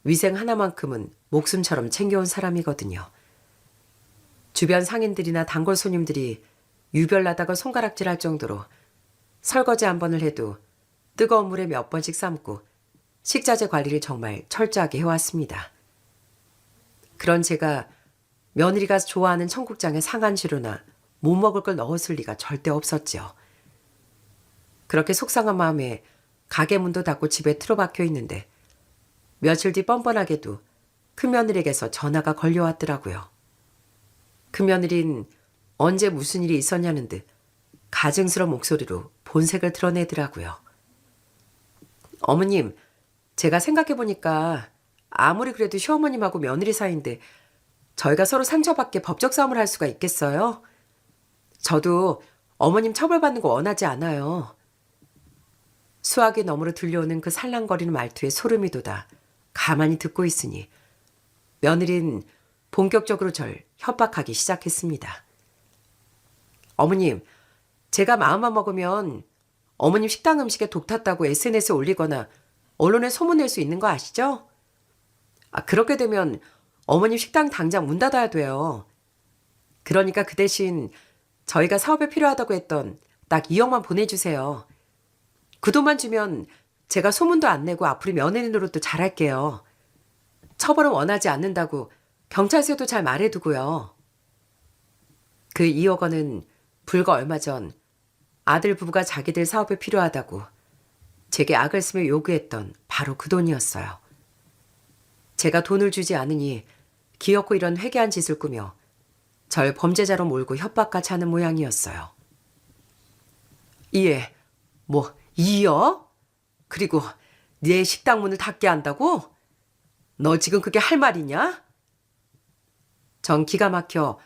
위생 하나만큼은 목숨처럼 챙겨온 사람이거든요. 주변 상인들이나 단골 손님들이 유별나다고 손가락질할 정도로 설거지 한 번을 해도 뜨거운 물에 몇 번씩 삶고 식자재 관리를 정말 철저하게 해왔습니다. 그런 제가 며느리가 좋아하는 청국장에 상한지루나 못 먹을 걸 넣었을 리가 절대 없었죠. 그렇게 속상한 마음에 가게 문도 닫고 집에 틀어박혀 있는데 며칠 뒤 뻔뻔하게도 큰며느리에게서 전화가 걸려왔더라고요. 큰며느린 언제 무슨 일이 있었냐는 듯 가증스러운 목소리로 본색을 드러내더라고요. 어머님, 제가 생각해보니까 아무리 그래도 시어머님하고 며느리 사이인데 저희가 서로 상처받게 법적 싸움을 할 수가 있겠어요? 저도 어머님 처벌받는 거 원하지 않아요. 수화기 너머로 들려오는 그 살랑거리는 말투에 소름이 돋아 가만히 듣고 있으니 며느린 본격적으로 절 협박하기 시작했습니다. 어머님, 제가 마음만 먹으면 어머님 식당 음식에 독 탔다고 SNS에 올리거나 언론에 소문낼 수 있는 거 아시죠? 그렇게 되면 어머님 식당 당장 문 닫아야 돼요. 그러니까 그 대신 저희가 사업에 필요하다고 했던 딱 2억만 보내주세요. 그 돈만 주면 제가 소문도 안 내고 앞으로 며느리 노릇도 잘할게요. 처벌은 원하지 않는다고 경찰서에도 잘 말해두고요. 그 2억 원은 불과 얼마 전 아들 부부가 자기들 사업에 필요하다고 제게 악을 쓰며 요구했던 바로 그 돈이었어요. 제가 돈을 주지 않으니 기어코 이런 회개한 짓을 꾸며 절 범죄자로 몰고 협박까지 하는 모양이었어요. 이에 뭐 2억? 그리고 네 식당 문을 닫게 한다고? 너 지금 그게 할 말이냐? 전 기가 막혀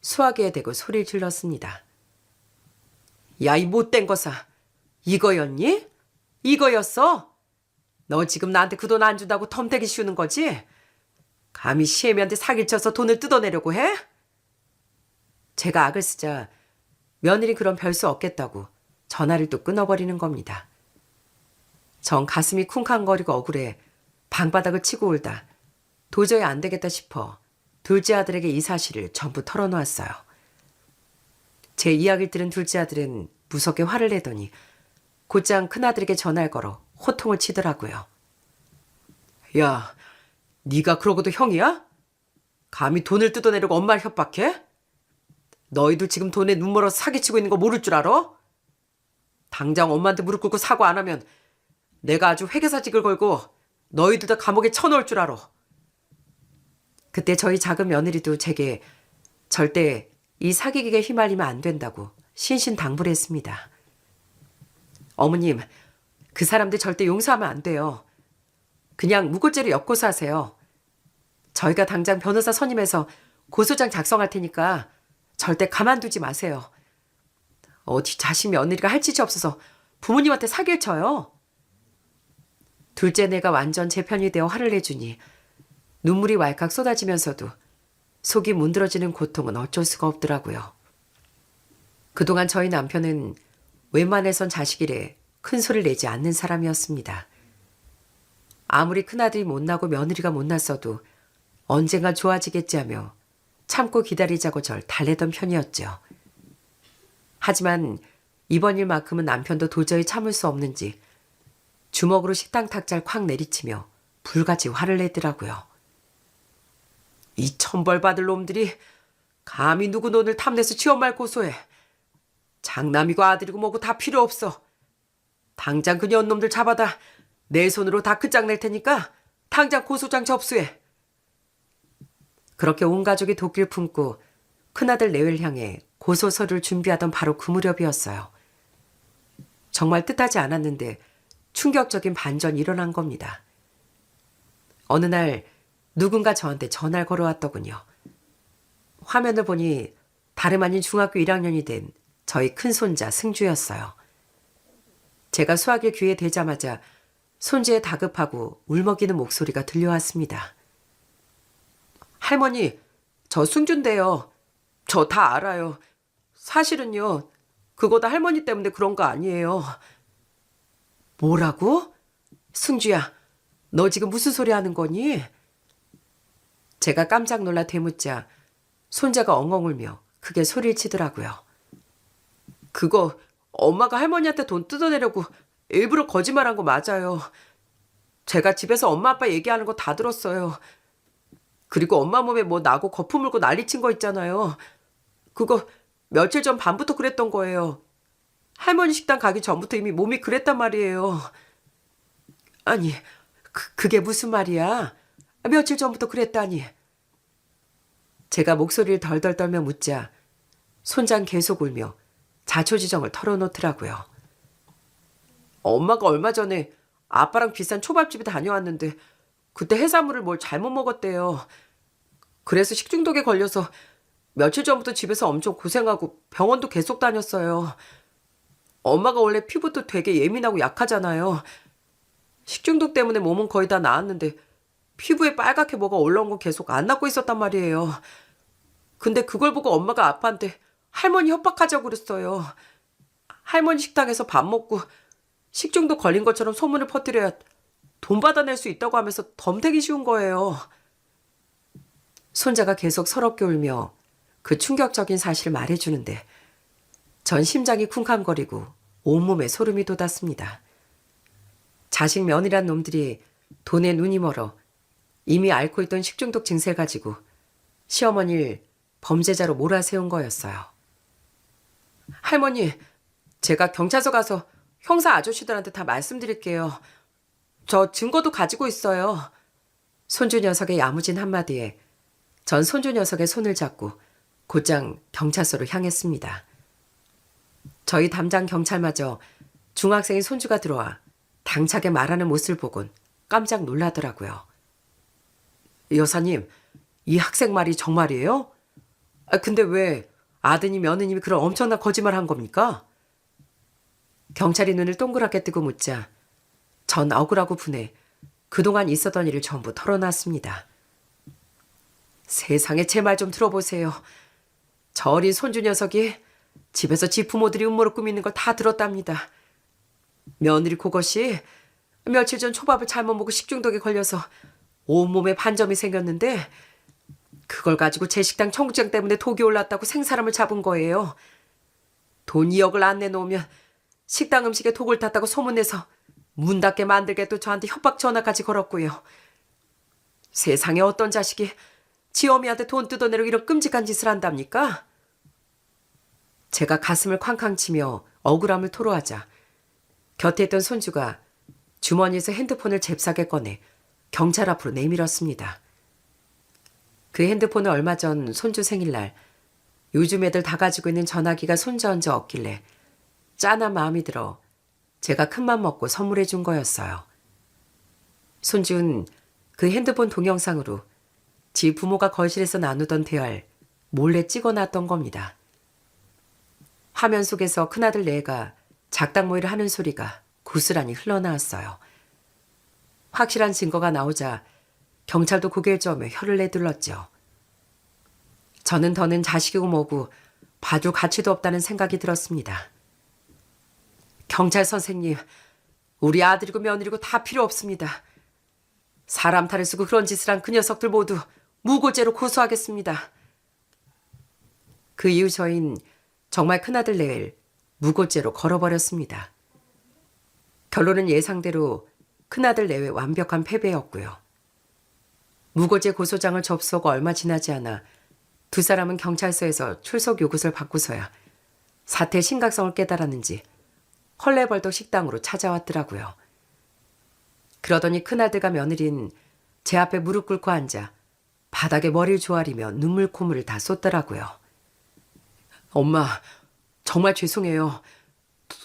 수화기에 대고 소리를 질렀습니다. 야, 이 못된 거사. 이거였니? 이거였어? 너 지금 나한테 그 돈 안 준다고 덤대기 씌우는 거지? 감히 시애미한테 사기를 쳐서 돈을 뜯어내려고 해? 제가 악을 쓰자 며느리 그런 별수 없겠다고 전화를 또 끊어버리는 겁니다. 전 가슴이 쿵쾅거리고 억울해 방바닥을 치고 울다 도저히 안 되겠다 싶어 둘째 아들에게 이 사실을 전부 털어놓았어요. 제 이야기를 들은 둘째 아들은 무섭게 화를 내더니 곧장 큰아들에게 전화를 걸어 호통을 치더라고요. 야, 네가 그러고도 형이야? 감히 돈을 뜯어내려고 엄마를 협박해? 너희들 지금 돈에 눈 멀어서 사기치고 있는 거 모를 줄 알아? 당장 엄마한테 무릎 꿇고 사과 안 하면 내가 아주 회계사직을 걸고 너희들 다 감옥에 쳐넣을 줄 알아. 그때 저희 작은 며느리도 제게 절대 이 사기극에 휘말리면 안 된다고 신신당부를 했습니다. 어머님, 그 사람들 절대 용서하면 안 돼요. 그냥 무고죄로 엮고서 하세요. 저희가 당장 변호사 선임해서 고소장 작성할 테니까 절대 가만두지 마세요. 어디 자식 며느리가 할 짓이 없어서 부모님한테 사기를 쳐요. 둘째 내가 완전 제 편이 되어 화를 내주니 눈물이 왈칵 쏟아지면서도 속이 문드러지는 고통은 어쩔 수가 없더라고요. 그동안 저희 남편은 웬만해선 자식 일에 큰 소리를 내지 않는 사람이었습니다. 아무리 큰아들이 못나고 며느리가 못났어도 언젠가 좋아지겠지 하며 참고 기다리자고 절 달래던 편이었죠. 하지만 이번 일만큼은 남편도 도저히 참을 수 없는지 주먹으로 식당 탁자를 콱 내리치며 불같이 화를 내더라고요. 이 천벌 받을 놈들이 감히 누구 돈을 탐내서 지엄말 고소해. 장남이고 아들이고 뭐고 다 필요 없어. 당장 그 년놈들 잡아다 내 손으로 다 끝장 낼 테니까 당장 고소장 접수해. 그렇게 온 가족이 도끼를 품고 큰아들 내외를 향해 고소 서류를 준비하던 바로 그 무렵이었어요. 정말 뜻하지 않았는데 충격적인 반전이 일어난 겁니다. 어느 날 누군가 저한테 전화를 걸어왔더군요. 화면을 보니 다름 아닌 중학교 1학년이 된 저희 큰손자 승주였어요. 제가 수학일 귀에 대자마자 손주의 다급하고 울먹이는 목소리가 들려왔습니다. 할머니, 저 승주인데요. 저 다 알아요. 사실은요, 그거 다 할머니 때문에 그런 거 아니에요. 뭐라고? 승주야, 너 지금 무슨 소리 하는 거니? 제가 깜짝 놀라 되묻자 손자가 엉엉 울며 크게 소리를 치더라고요. 그거 엄마가 할머니한테 돈 뜯어내려고 일부러 거짓말한 거 맞아요. 제가 집에서 엄마 아빠 얘기하는 거 다 들었어요. 그리고 엄마 몸에 뭐 나고 거품 물고 난리친 거 있잖아요. 그거 며칠 전 밤부터 그랬던 거예요. 할머니 식당 가기 전부터 이미 몸이 그랬단 말이에요. 아니, 그게 무슨 말이야? 며칠 전부터 그랬다니. 제가 목소리를 덜덜 떨며 묻자 손자는 계속 울며 자초지정을 털어놓더라고요. 엄마가 얼마 전에 아빠랑 비싼 초밥집에 다녀왔는데 그때 해산물을 뭘 잘못 먹었대요. 그래서 식중독에 걸려서 며칠 전부터 집에서 엄청 고생하고 병원도 계속 다녔어요. 엄마가 원래 피부도 되게 예민하고 약하잖아요. 식중독 때문에 몸은 거의 다 나았는데 피부에 빨갛게 뭐가 올라온 건 계속 안 낫고 있었단 말이에요. 근데 그걸 보고 엄마가 아빠한테 할머니 협박하자고 그랬어요. 할머니 식당에서 밥 먹고 식중독 걸린 것처럼 소문을 퍼뜨려야 돈 받아낼 수 있다고 하면서 덤대기 쉬운 거예요. 손자가 계속 서럽게 울며 그 충격적인 사실을 말해주는데 전 심장이 쿵쾅거리고 온몸에 소름이 돋았습니다. 자식 며느리란 놈들이 돈에 눈이 멀어 이미 앓고 있던 식중독 증세를 가지고 시어머니를 범죄자로 몰아세운 거였어요. 할머니, 제가 경찰서 가서 형사 아저씨들한테 다 말씀드릴게요. 저 증거도 가지고 있어요. 손주 녀석의 야무진 한마디에 전 손주 녀석의 손을 잡고 곧장 경찰서로 향했습니다. 저희 담당 경찰마저 중학생인 손주가 들어와 당차게 말하는 모습을 보곤 깜짝 놀라더라고요. 여사님, 이 학생 말이 정말이에요? 근데 왜 아드님, 며느님이 그런 엄청난 거짓말 한 겁니까? 경찰이 눈을 동그랗게 뜨고 묻자 전 억울하고 분해 그동안 있었던 일을 전부 털어놨습니다. 세상에 제 말 좀 들어보세요. 저 어린 손주 녀석이 집에서 지 부모들이 음모를 꾸미는 걸 다 들었답니다. 며느리 그것이 며칠 전 초밥을 잘못 먹고 식중독에 걸려서 온몸에 반점이 생겼는데 그걸 가지고 제 식당 청국장 때문에 독이 올랐다고 생사람을 잡은 거예요. 돈 2억을 안 내놓으면 식당 음식에 독을 탔다고 소문내서 문 닫게 만들게 또 저한테 협박 전화까지 걸었고요. 세상에 어떤 자식이 지 어미한테 돈 뜯어내려 이런 끔찍한 짓을 한답니까? 제가 가슴을 쾅쾅 치며 억울함을 토로하자 곁에 있던 손주가 주머니에서 핸드폰을 잽싸게 꺼내 경찰 앞으로 내밀었습니다. 그 핸드폰을 얼마 전 손주 생일날 요즘 애들 다 가지고 있는 전화기가 손자 얹어 없길래 짠한 마음이 들어 제가 큰맘 먹고 선물해 준 거였어요. 손주는 그 핸드폰 동영상으로 지 부모가 거실에서 나누던 대화를 몰래 찍어놨던 겁니다. 화면 속에서 큰아들 내가 작당모의를 하는 소리가 고스란히 흘러나왔어요. 확실한 증거가 나오자 경찰도 고개를 저으며 혀를 내둘렀죠. 저는 더는 자식이고 뭐고 봐줄 가치도 없다는 생각이 들었습니다. 경찰 선생님, 우리 아들이고 며느리고 다 필요 없습니다. 사람 탈을 쓰고 그런 짓을 한 그 녀석들 모두 무고죄로 고소하겠습니다. 그 이후 저희는 정말 큰아들 내외를 무고죄로 걸어버렸습니다. 결론은 예상대로 큰아들 내외 완벽한 패배였고요. 무고죄 고소장을 접수하고 얼마 지나지 않아 두 사람은 경찰서에서 출석 요구서를 받고서야 사태의 심각성을 깨달았는지 헐레벌떡 식당으로 찾아왔더라고요. 그러더니 큰아들과 며느리는 제 앞에 무릎 꿇고 앉아 바닥에 머리를 조아리며 눈물 콧물을 다 쏟더라고요. 엄마, 정말 죄송해요.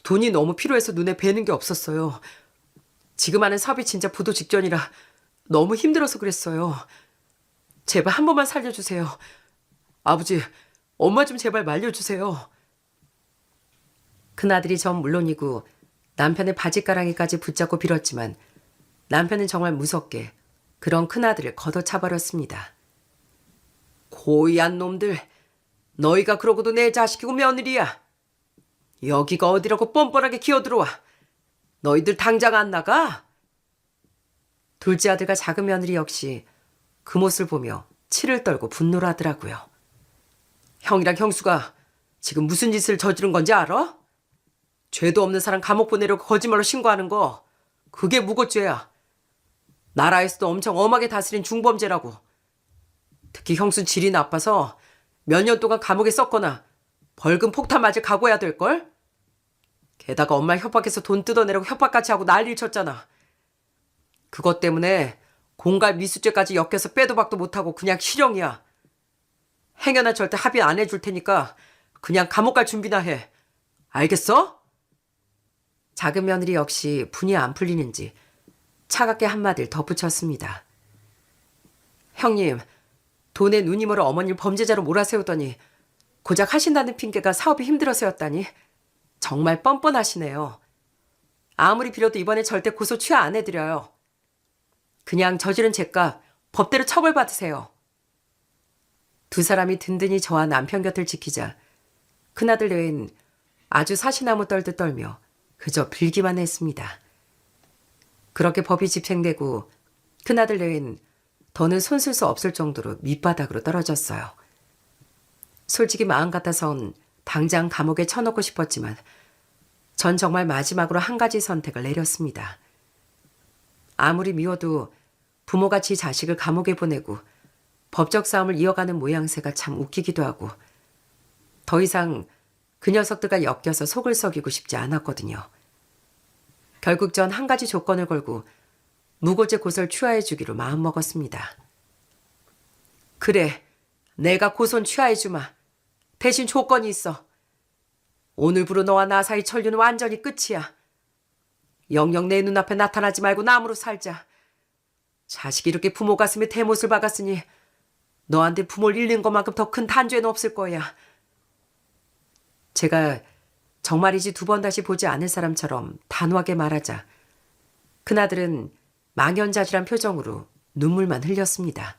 돈이 너무 필요해서 눈에 뵈는 게 없었어요. 지금 하는 사업이 진짜 부도 직전이라 너무 힘들어서 그랬어요. 제발 한 번만 살려주세요. 아버지, 엄마 좀 제발 말려주세요. 큰아들이 전 물론이고 남편의 바지가랑이까지 붙잡고 빌었지만 남편은 정말 무섭게 그런 큰아들을 걷어차버렸습니다. 고의한 놈들, 너희가 그러고도 내 자식이고 며느리야. 여기가 어디라고 뻔뻔하게 기어들어와. 너희들 당장 안 나가? 둘째 아들과 작은 며느리 역시 그 모습을 보며 치를 떨고 분노를 하더라고요. 형이랑 형수가 지금 무슨 짓을 저지른 건지 알아? 죄도 없는 사람 감옥 보내려고 거짓말로 신고하는 거, 그게 무고죄야. 나라에서도 엄청 엄하게 다스린 중범죄라고. 특히 형수는 질이 나빠서 몇 년 동안 감옥에 썼거나 벌금 폭탄 맞을 각오해야 될걸? 게다가 엄마 협박해서 돈 뜯어내려고 협박까지 하고 난리를 쳤잖아. 그것 때문에 공갈 미수죄까지 엮여서 빼도 박도 못하고 그냥 실형이야. 행여나 절대 합의 안 해줄 테니까 그냥 감옥 갈 준비나 해. 알겠어? 작은 며느리 역시 분이 안 풀리는지 차갑게 한마디를 덧붙였습니다. 형님, 돈에 눈이 멀어 어머니를 범죄자로 몰아세우더니 고작 하신다는 핑계가 사업이 힘들어서였다니 정말 뻔뻔하시네요. 아무리 빌어도 이번에 절대 고소 취하 안 해드려요. 그냥 저지른 죄값 법대로 처벌받으세요. 두 사람이 든든히 저와 남편 곁을 지키자 큰아들 외엔 아주 사시나무 떨듯 떨며 그저 빌기만 했습니다. 그렇게 법이 집행되고 큰아들 외엔 더는 손쓸 수 없을 정도로 밑바닥으로 떨어졌어요. 솔직히 마음 같아선 당장 감옥에 쳐넣고 싶었지만 전 정말 마지막으로 한 가지 선택을 내렸습니다. 아무리 미워도 부모가 지 자식을 감옥에 보내고 법적 싸움을 이어가는 모양새가 참 웃기기도 하고 더 이상 그 녀석들과 엮여서 속을 썩이고 싶지 않았거든요. 결국 전 한 가지 조건을 걸고 무고죄 고소를 취하해 주기로 마음먹었습니다. 그래, 내가 고소는 취하해 주마. 대신 조건이 있어. 오늘부로 너와 나 사이 천류는 완전히 끝이야. 영영 내 눈앞에 나타나지 말고 남으로 살자. 자식이 이렇게 부모 가슴에 대못을 박았으니 너한테 부모를 잃는 것만큼 더 큰 단죄는 없을 거야. 제가 정말이지 두 번 다시 보지 않을 사람처럼 단호하게 말하자 큰아들은 망연자실한 표정으로 눈물만 흘렸습니다.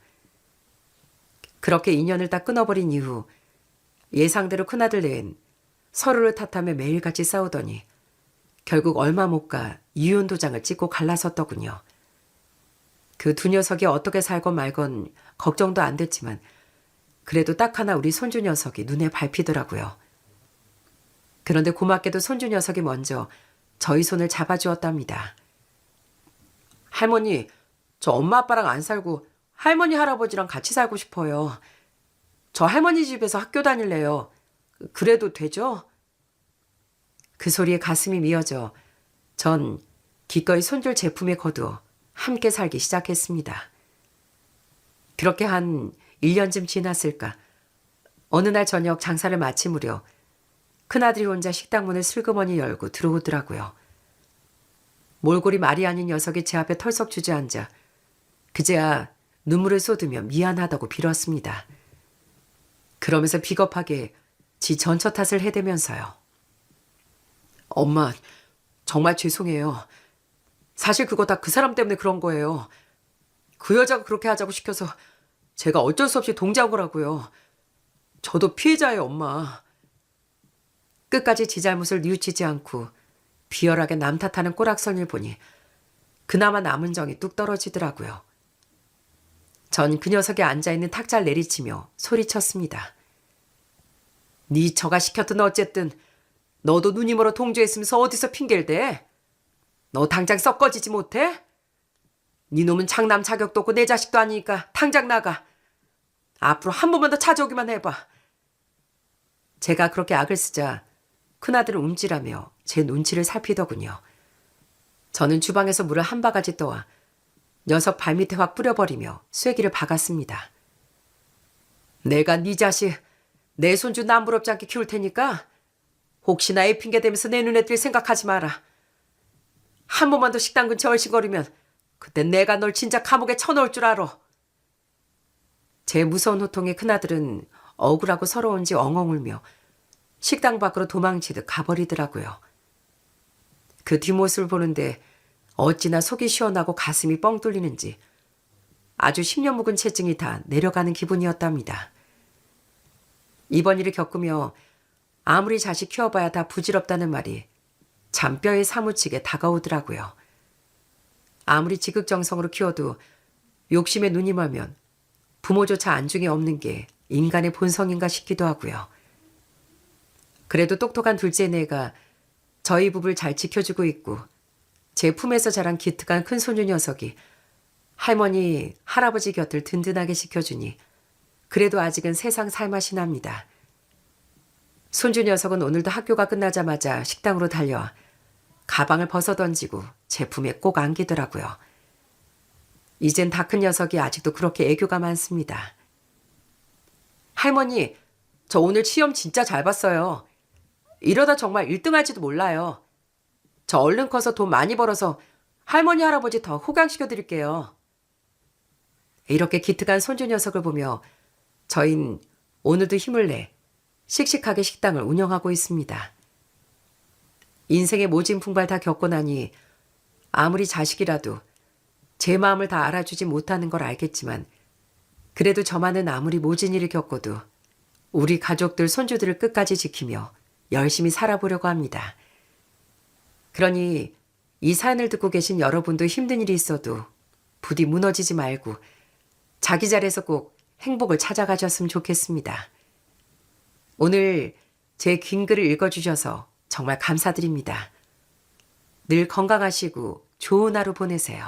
그렇게 인연을 다 끊어버린 이후 예상대로 큰아들 내엔 서로를 탓하며 매일같이 싸우더니 결국 얼마 못 가 이혼 도장을 찍고 갈라섰더군요. 그 두 녀석이 어떻게 살건 말건 걱정도 안 됐지만 그래도 딱 하나 우리 손주 녀석이 눈에 밟히더라고요. 그런데 고맙게도 손주 녀석이 먼저 저희 손을 잡아주었답니다. 할머니, 저 엄마 아빠랑 안 살고 할머니 할아버지랑 같이 살고 싶어요. 저 할머니 집에서 학교 다닐래요. 그래도 되죠? 그 소리에 가슴이 미어져 전 기꺼이 손줄 제품에 거두어 함께 살기 시작했습니다. 그렇게 한 1년쯤 지났을까 어느 날 저녁 장사를 마칠 무렵 큰아들이 혼자 식당 문을 슬그머니 열고 들어오더라고요. 몰골이 말이 아닌 녀석이 제 앞에 털썩 주저앉아 그제야 눈물을 쏟으며 미안하다고 빌었습니다. 그러면서 비겁하게 지 전처 탓을 해대면서요. 엄마, 정말 죄송해요. 사실 그거 다 그 사람 때문에 그런 거예요. 그 여자가 그렇게 하자고 시켜서 제가 어쩔 수 없이 동조한 거라고요. 저도 피해자예요, 엄마. 끝까지 지 잘못을 뉘우치지 않고 비열하게 남 탓하는 꼬락선을 보니 그나마 남은 정이 뚝 떨어지더라고요. 전 그 녀석이 앉아있는 탁자를 내리치며 소리쳤습니다. 네 처가 시켰든 어쨌든 너도 누님으로 동조했으면서 어디서 핑계를 대? 너 당장 썩 꺼지지 못해? 네 놈은 장남 자격도 없고 내 자식도 아니니까 당장 나가. 앞으로 한 번만 더 찾아오기만 해봐. 제가 그렇게 악을 쓰자 큰아들은 움찔하며 제 눈치를 살피더군요. 저는 주방에서 물을 한 바가지 떠와 녀석 발밑에 확 뿌려버리며 쐐기를 박았습니다. 내가 네 자식, 내 손주 남부럽지 않게 키울 테니까 혹시나 애 핑계 대면서 내 눈에 띌 생각하지 마라. 한 번만 더 식당 근처 얼씬거리면 그때 내가 널 진짜 감옥에 쳐넣을 줄 알아. 제 무서운 호통에 큰아들은 억울하고 서러운지 엉엉 울며 식당 밖으로 도망치듯 가버리더라고요. 그 뒷모습을 보는데 어찌나 속이 시원하고 가슴이 뻥 뚫리는지 아주 10년 묵은 체증이 다 내려가는 기분이었답니다. 이번 일을 겪으며 아무리 자식 키워봐야 다 부질없다는 말이 잔뼈에 사무치게 다가오더라고요. 아무리 지극정성으로 키워도 욕심에 눈이 멀면 부모조차 안중에 없는 게 인간의 본성인가 싶기도 하고요. 그래도 똑똑한 둘째네가 저희 부부를 잘 지켜주고 있고 제 품에서 자란 기특한 큰손주 녀석이 할머니, 할아버지 곁을 든든하게 지켜주니 그래도 아직은 세상 살맛이 납니다. 손주 녀석은 오늘도 학교가 끝나자마자 식당으로 달려와 가방을 벗어던지고 제 품에 꼭 안기더라고요. 이젠 다 큰 녀석이 아직도 그렇게 애교가 많습니다. 할머니, 저 오늘 시험 진짜 잘 봤어요. 이러다 정말 1등 할지도 몰라요. 저 얼른 커서 돈 많이 벌어서 할머니, 할아버지 더 호강시켜 드릴게요. 이렇게 기특한 손주 녀석을 보며 저흰 오늘도 힘을 내 씩씩하게 식당을 운영하고 있습니다. 인생의 모진 풍발 다 겪고 나니 아무리 자식이라도 제 마음을 다 알아주지 못하는 걸 알겠지만 그래도 저만은 아무리 모진 일을 겪어도 우리 가족들 손주들을 끝까지 지키며 열심히 살아보려고 합니다. 그러니 이 사연을 듣고 계신 여러분도 힘든 일이 있어도 부디 무너지지 말고 자기 자리에서 꼭 행복을 찾아가셨으면 좋겠습니다. 오늘 제 긴 글을 읽어주셔서 정말 감사드립니다. 늘 건강하시고 좋은 하루 보내세요.